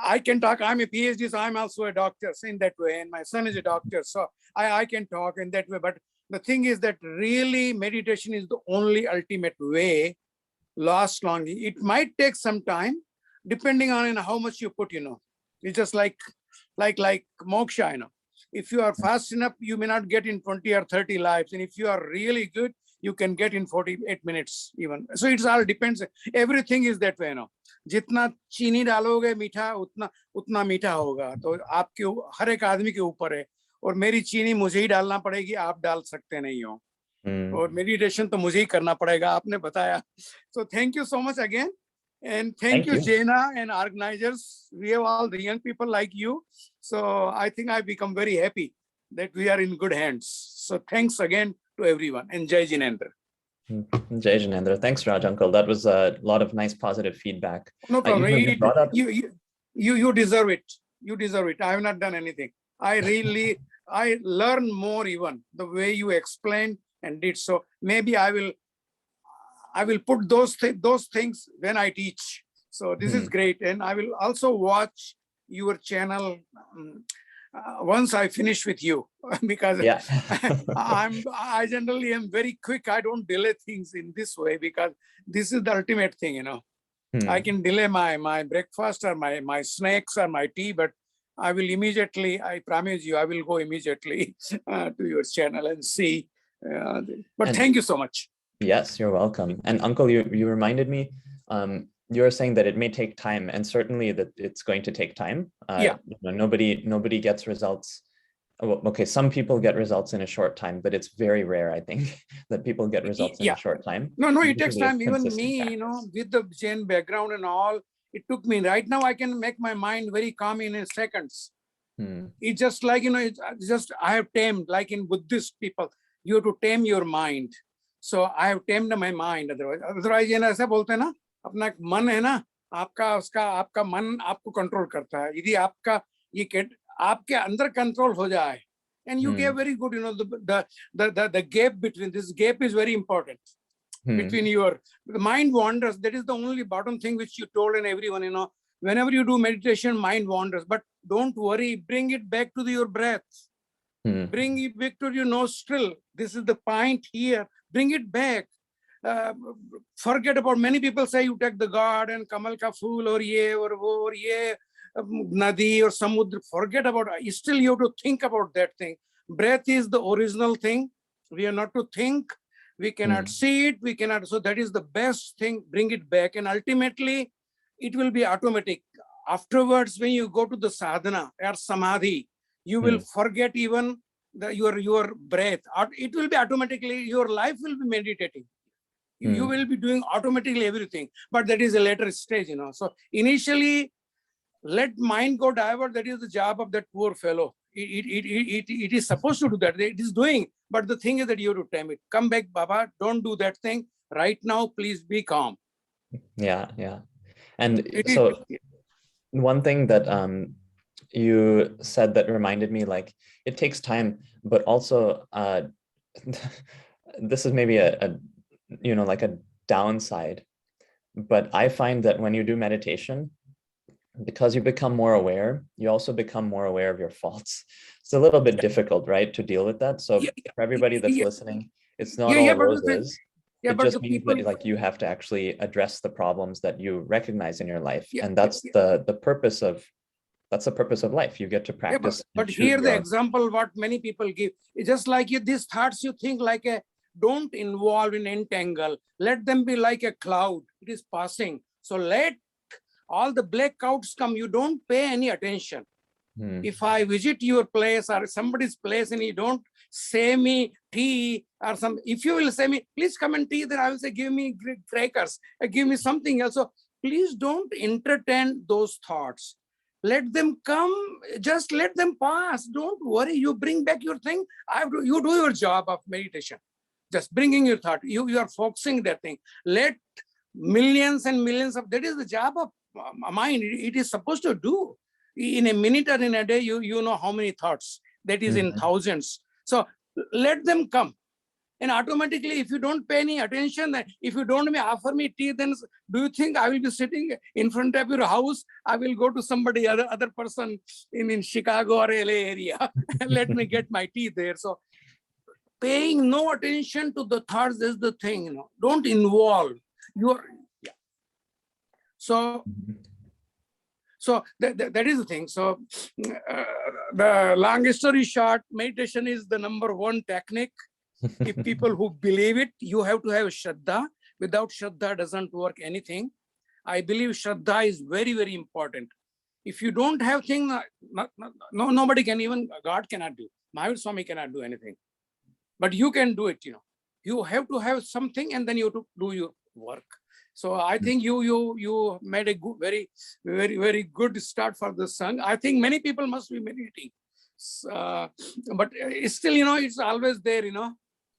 I can talk. I'm a PhD, so I'm also a doctor in that way. And my son is a doctor, so I can talk in that way. But the thing is that really meditation is the only ultimate way, last long. It might take some time, depending on how much you put, It's just like moksha, If you are fast enough, you may not get in 20 or 30 lives. And if you are really good, you can get in 48 minutes even. So it all depends. Everything is that way, जितना चीनी डालोगे मीठा उतना मीठा होगा. तो आपके हर एक आदमी के ऊपर है. और मेरी चीनी मुझे ही डालना पड़ेगी, आप डाल सकते नहीं हो. और मेडिटेशन तो मुझे ही करना पड़ेगा, आपने बताया. So thank you so much again. And thank you, Jena and organizers. We have all the young people like you. So I think I become very happy that we are in good hands. So thanks again to everyone. And Jai Jinendra. Jai Jinendra. Thanks, Raj Uncle. That was a lot of nice positive feedback. No problem. You deserve it. You deserve it. I have not done anything. I learn more even the way you explained and did. So maybe I will put those things when I teach. So this is great. And I will also watch your channel once I finish with you, because I generally am very quick. I don't delay things in this way, because this is the ultimate thing, I can delay my breakfast or my snacks or my tea, but I will immediately, I promise you, I will go immediately to your channel and see. But thank you so much. Yes, you're welcome. And Uncle, you reminded me, you were saying that it may take time, and certainly that it's going to take time. Nobody gets results. Okay, some people get results in a short time, but it's very rare, I think, that people get results in a short time. No, it takes time. Even me, with the Jain background and all, it took me. Right now, I can make my mind very calm in seconds. It's just like, I have tamed, like in Buddhist people, you have to tame your mind. So I have tamed my mind. Otherwise, ऐसा बोलते हैं ना, अपना मन है ना, आपका मन आपको कंट्रोल करता है. यदि आपका ये आपके अंदर कंट्रोल हो जाए, and you gave very good, the gap between, this gap is very important between the mind wanders. That is the only bottom thing which you told and everyone, whenever you do meditation, mind wanders, but don't worry, bring it back to your breath. Bring it back to your nostril. This is the point here. Bring it back. Forget about, many people say you take the garden, kamal ka phool or ye or wo or ye nadi or samudra. Forget about it. Still you have to think about that thing. breath is the original thing. We are not to think. We cannot see it. We cannot. So that is the best thing. Bring it back. And ultimately, it will be automatic. Afterwards, when you go to the sadhana or samadhi, you will forget even your breath. It will be automatically, your life will be meditating. You will be doing automatically everything. But that is a later stage, you know. So initially, let mind go divert. That is the job of that poor fellow. It is supposed to do that. It is doing. But the thing is that you have to tame it. Come back, Baba. Don't do that thing. Right now, please be calm. Yeah. And so one thing that you said that reminded me, like, it takes time, but also this is maybe a like a downside. But I find that when you do meditation, because you become more aware, you also become more aware of your faults. It's a little bit difficult, right, to deal with that. So for everybody that's listening, it's not all roses. It just means that, like, you have to actually address the problems that you recognize in your life, and that's the purpose of life. You get to practice. But here the example what many people give is just like these thoughts you think like don't involve in entangle. Let them be like a cloud. It is passing. So let all the blackouts come. You don't pay any attention. If I visit your place or somebody's place and you don't say me tea or some, if you will say me, please come and tea, then I will say, give me crackers, give me something else. So please don't entertain those thoughts. Let them come, just let them pass. Don't worry, you bring back your thing. You do your job of meditation. Just bringing your thought. You are focusing that thing. Let millions and millions of, that is the job of mind. It is supposed to do. In a minute or in a day, you know how many thoughts. That is in thousands. So let them come. And automatically, if you don't pay any attention, if you don't offer me tea, then do you think I will be sitting in front of your house? I will go to somebody, other person in Chicago or LA area and let me get my tea there. So paying no attention to the thoughts is the thing, you know. Don't involve. So that is the thing. So the long story short, meditation is the #1 technique. If people who believe it, you have to have Shraddha. Without Shraddha, doesn't work anything. I believe Shraddha is very, very important. If you don't have thing, nobody can, even God cannot do. Mahavir Swami cannot do anything. But you can do it, you know. You have to have something and then you have to do your work. So I think you made a good, very, very, very good start for the song. I think many people must be meditating. But still, you know, it's always there, you know.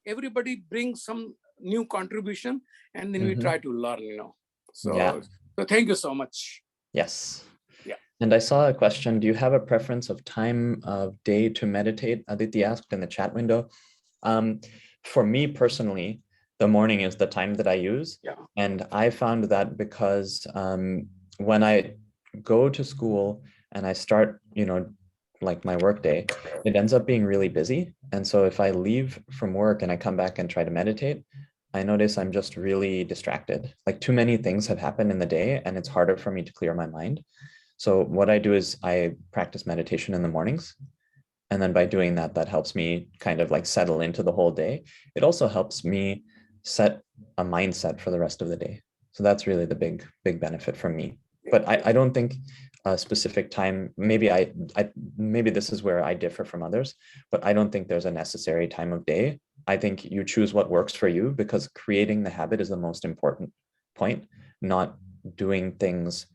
Everybody brings some new contribution and then we try to learn, you know. So thank you so much. Yes. Yeah. And I saw a question. Do you have a preference of time of day to meditate? Aditi asked in the chat window. For me personally, the morning is the time that I use. Yeah. And I found that because when I go to school and I start, you know, like my work day, it ends up being really busy. And so if I leave from work and I come back and try to meditate, I notice I'm just really distracted. Like too many things have happened in the day and it's harder for me to clear my mind. So what I do is I practice meditation in the mornings. And then by doing that, that helps me kind of like settle into the whole day. It also helps me set a mindset for the rest of the day. So that's really the big benefit for me. But I don't think a specific time, maybe maybe this is where I differ from others, but I don't think there's a necessary time of day. I think you choose what works for you, because creating the habit is the most important point, not doing things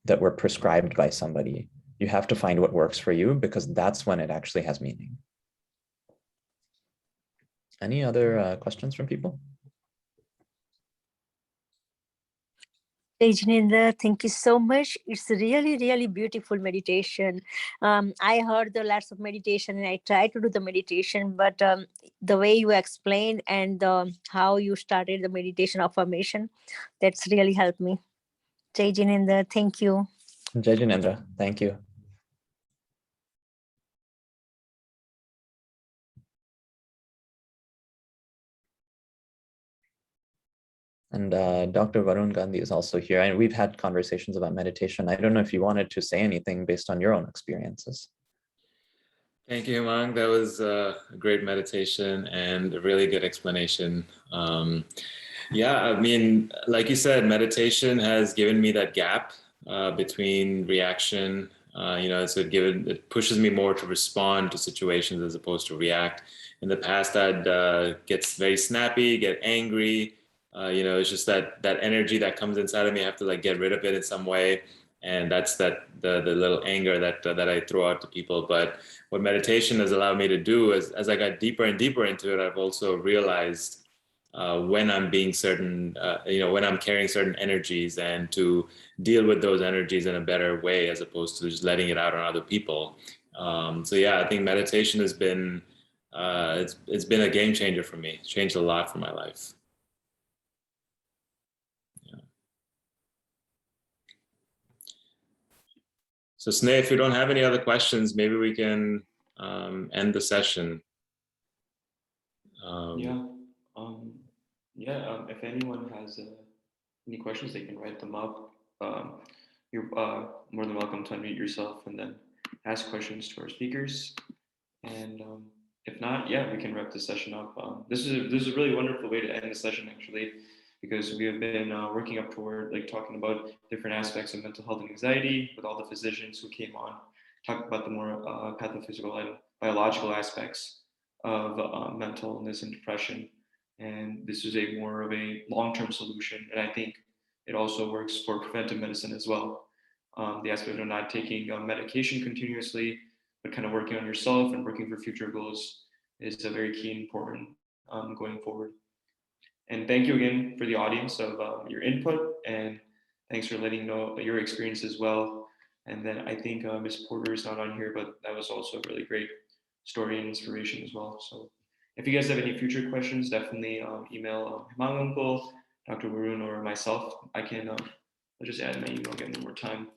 that were prescribed by somebody. You have to find what works for you, because that's when it actually has meaning. Any other questions from people? Jinendra, thank you so much. It's really, really beautiful meditation. I heard the lots of meditation and I try to do the meditation, but the way you explained and how you started the meditation affirmation, that's really helped me. Jai Jinendra, thank you. Jai Jinendra, thank you. And Dr. Varun Gandhi is also here, and we've had conversations about meditation. I don't know if you wanted to say anything based on your own experiences. Thank you, Hemang. That was a great meditation and a really good explanation. Yeah, I mean, like you said, meditation has given me that gap between reaction. It pushes me more to respond to situations as opposed to react. In the past, I'd get very snappy, get angry. It's just that energy that comes inside of me. I have to like get rid of it in some way, and that's the little anger that I throw out to people. But what meditation has allowed me to do is, as I got deeper and deeper into it, I've also realized when I'm being certain, when I'm carrying certain energies, and to deal with those energies in a better way as opposed to just letting it out on other people. So yeah, I think meditation has been, it's been a game changer for me. It's changed a lot for my life. Yeah. So Sneh, if you don't have any other questions, maybe we can end the session. If anyone has any questions, they can write them up. You're more than welcome to unmute yourself and then ask questions to our speakers. And if not, yeah, we can wrap the session up. This is a really wonderful way to end the session, actually, because we have been working up toward like talking about different aspects of mental health and anxiety with all the physicians who came on, talking about the more pathophysical and biological aspects of mental illness and depression. And this is a more of a long-term solution. And I think it also works for preventive medicine as well. The aspect of not taking medication continuously, but kind of working on yourself and working for future goals is a very key and important going forward. And thank you again for the audience of your input, and thanks for letting know your experience as well. And then I think Ms. Porter is not on here, but that was also a really great story and inspiration as well. So if you guys have any future questions, definitely email Hemang Uncle, Dr. Varun, or myself. I can I'll just add my email again one more time.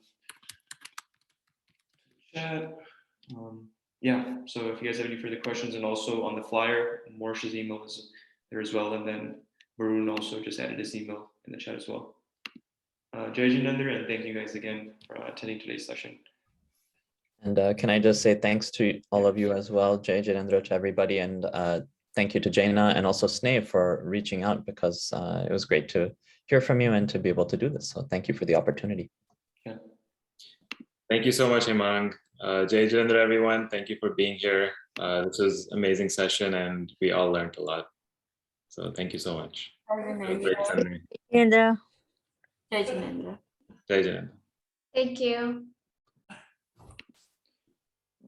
Chat. Yeah, so if you guys have any further questions, and also on the flyer, Morsh's email is there as well. And then Varun also just added his email in the chat as well. Jai Jinendra, and thank you guys again for attending today's session. And can I just say thanks to all of you as well, Jai Jinendra, to everybody, and thank you to Jaina and also Sneh for reaching out, because it was great to hear from you and to be able to do this. So thank you for the opportunity. Yeah. Thank you so much, Hemang. Jai Jinendra, everyone. Thank you for being here. This was an amazing session, and we all learned a lot. So thank you so much. And Jai Jinendra. Jai Jinendra. Thank you.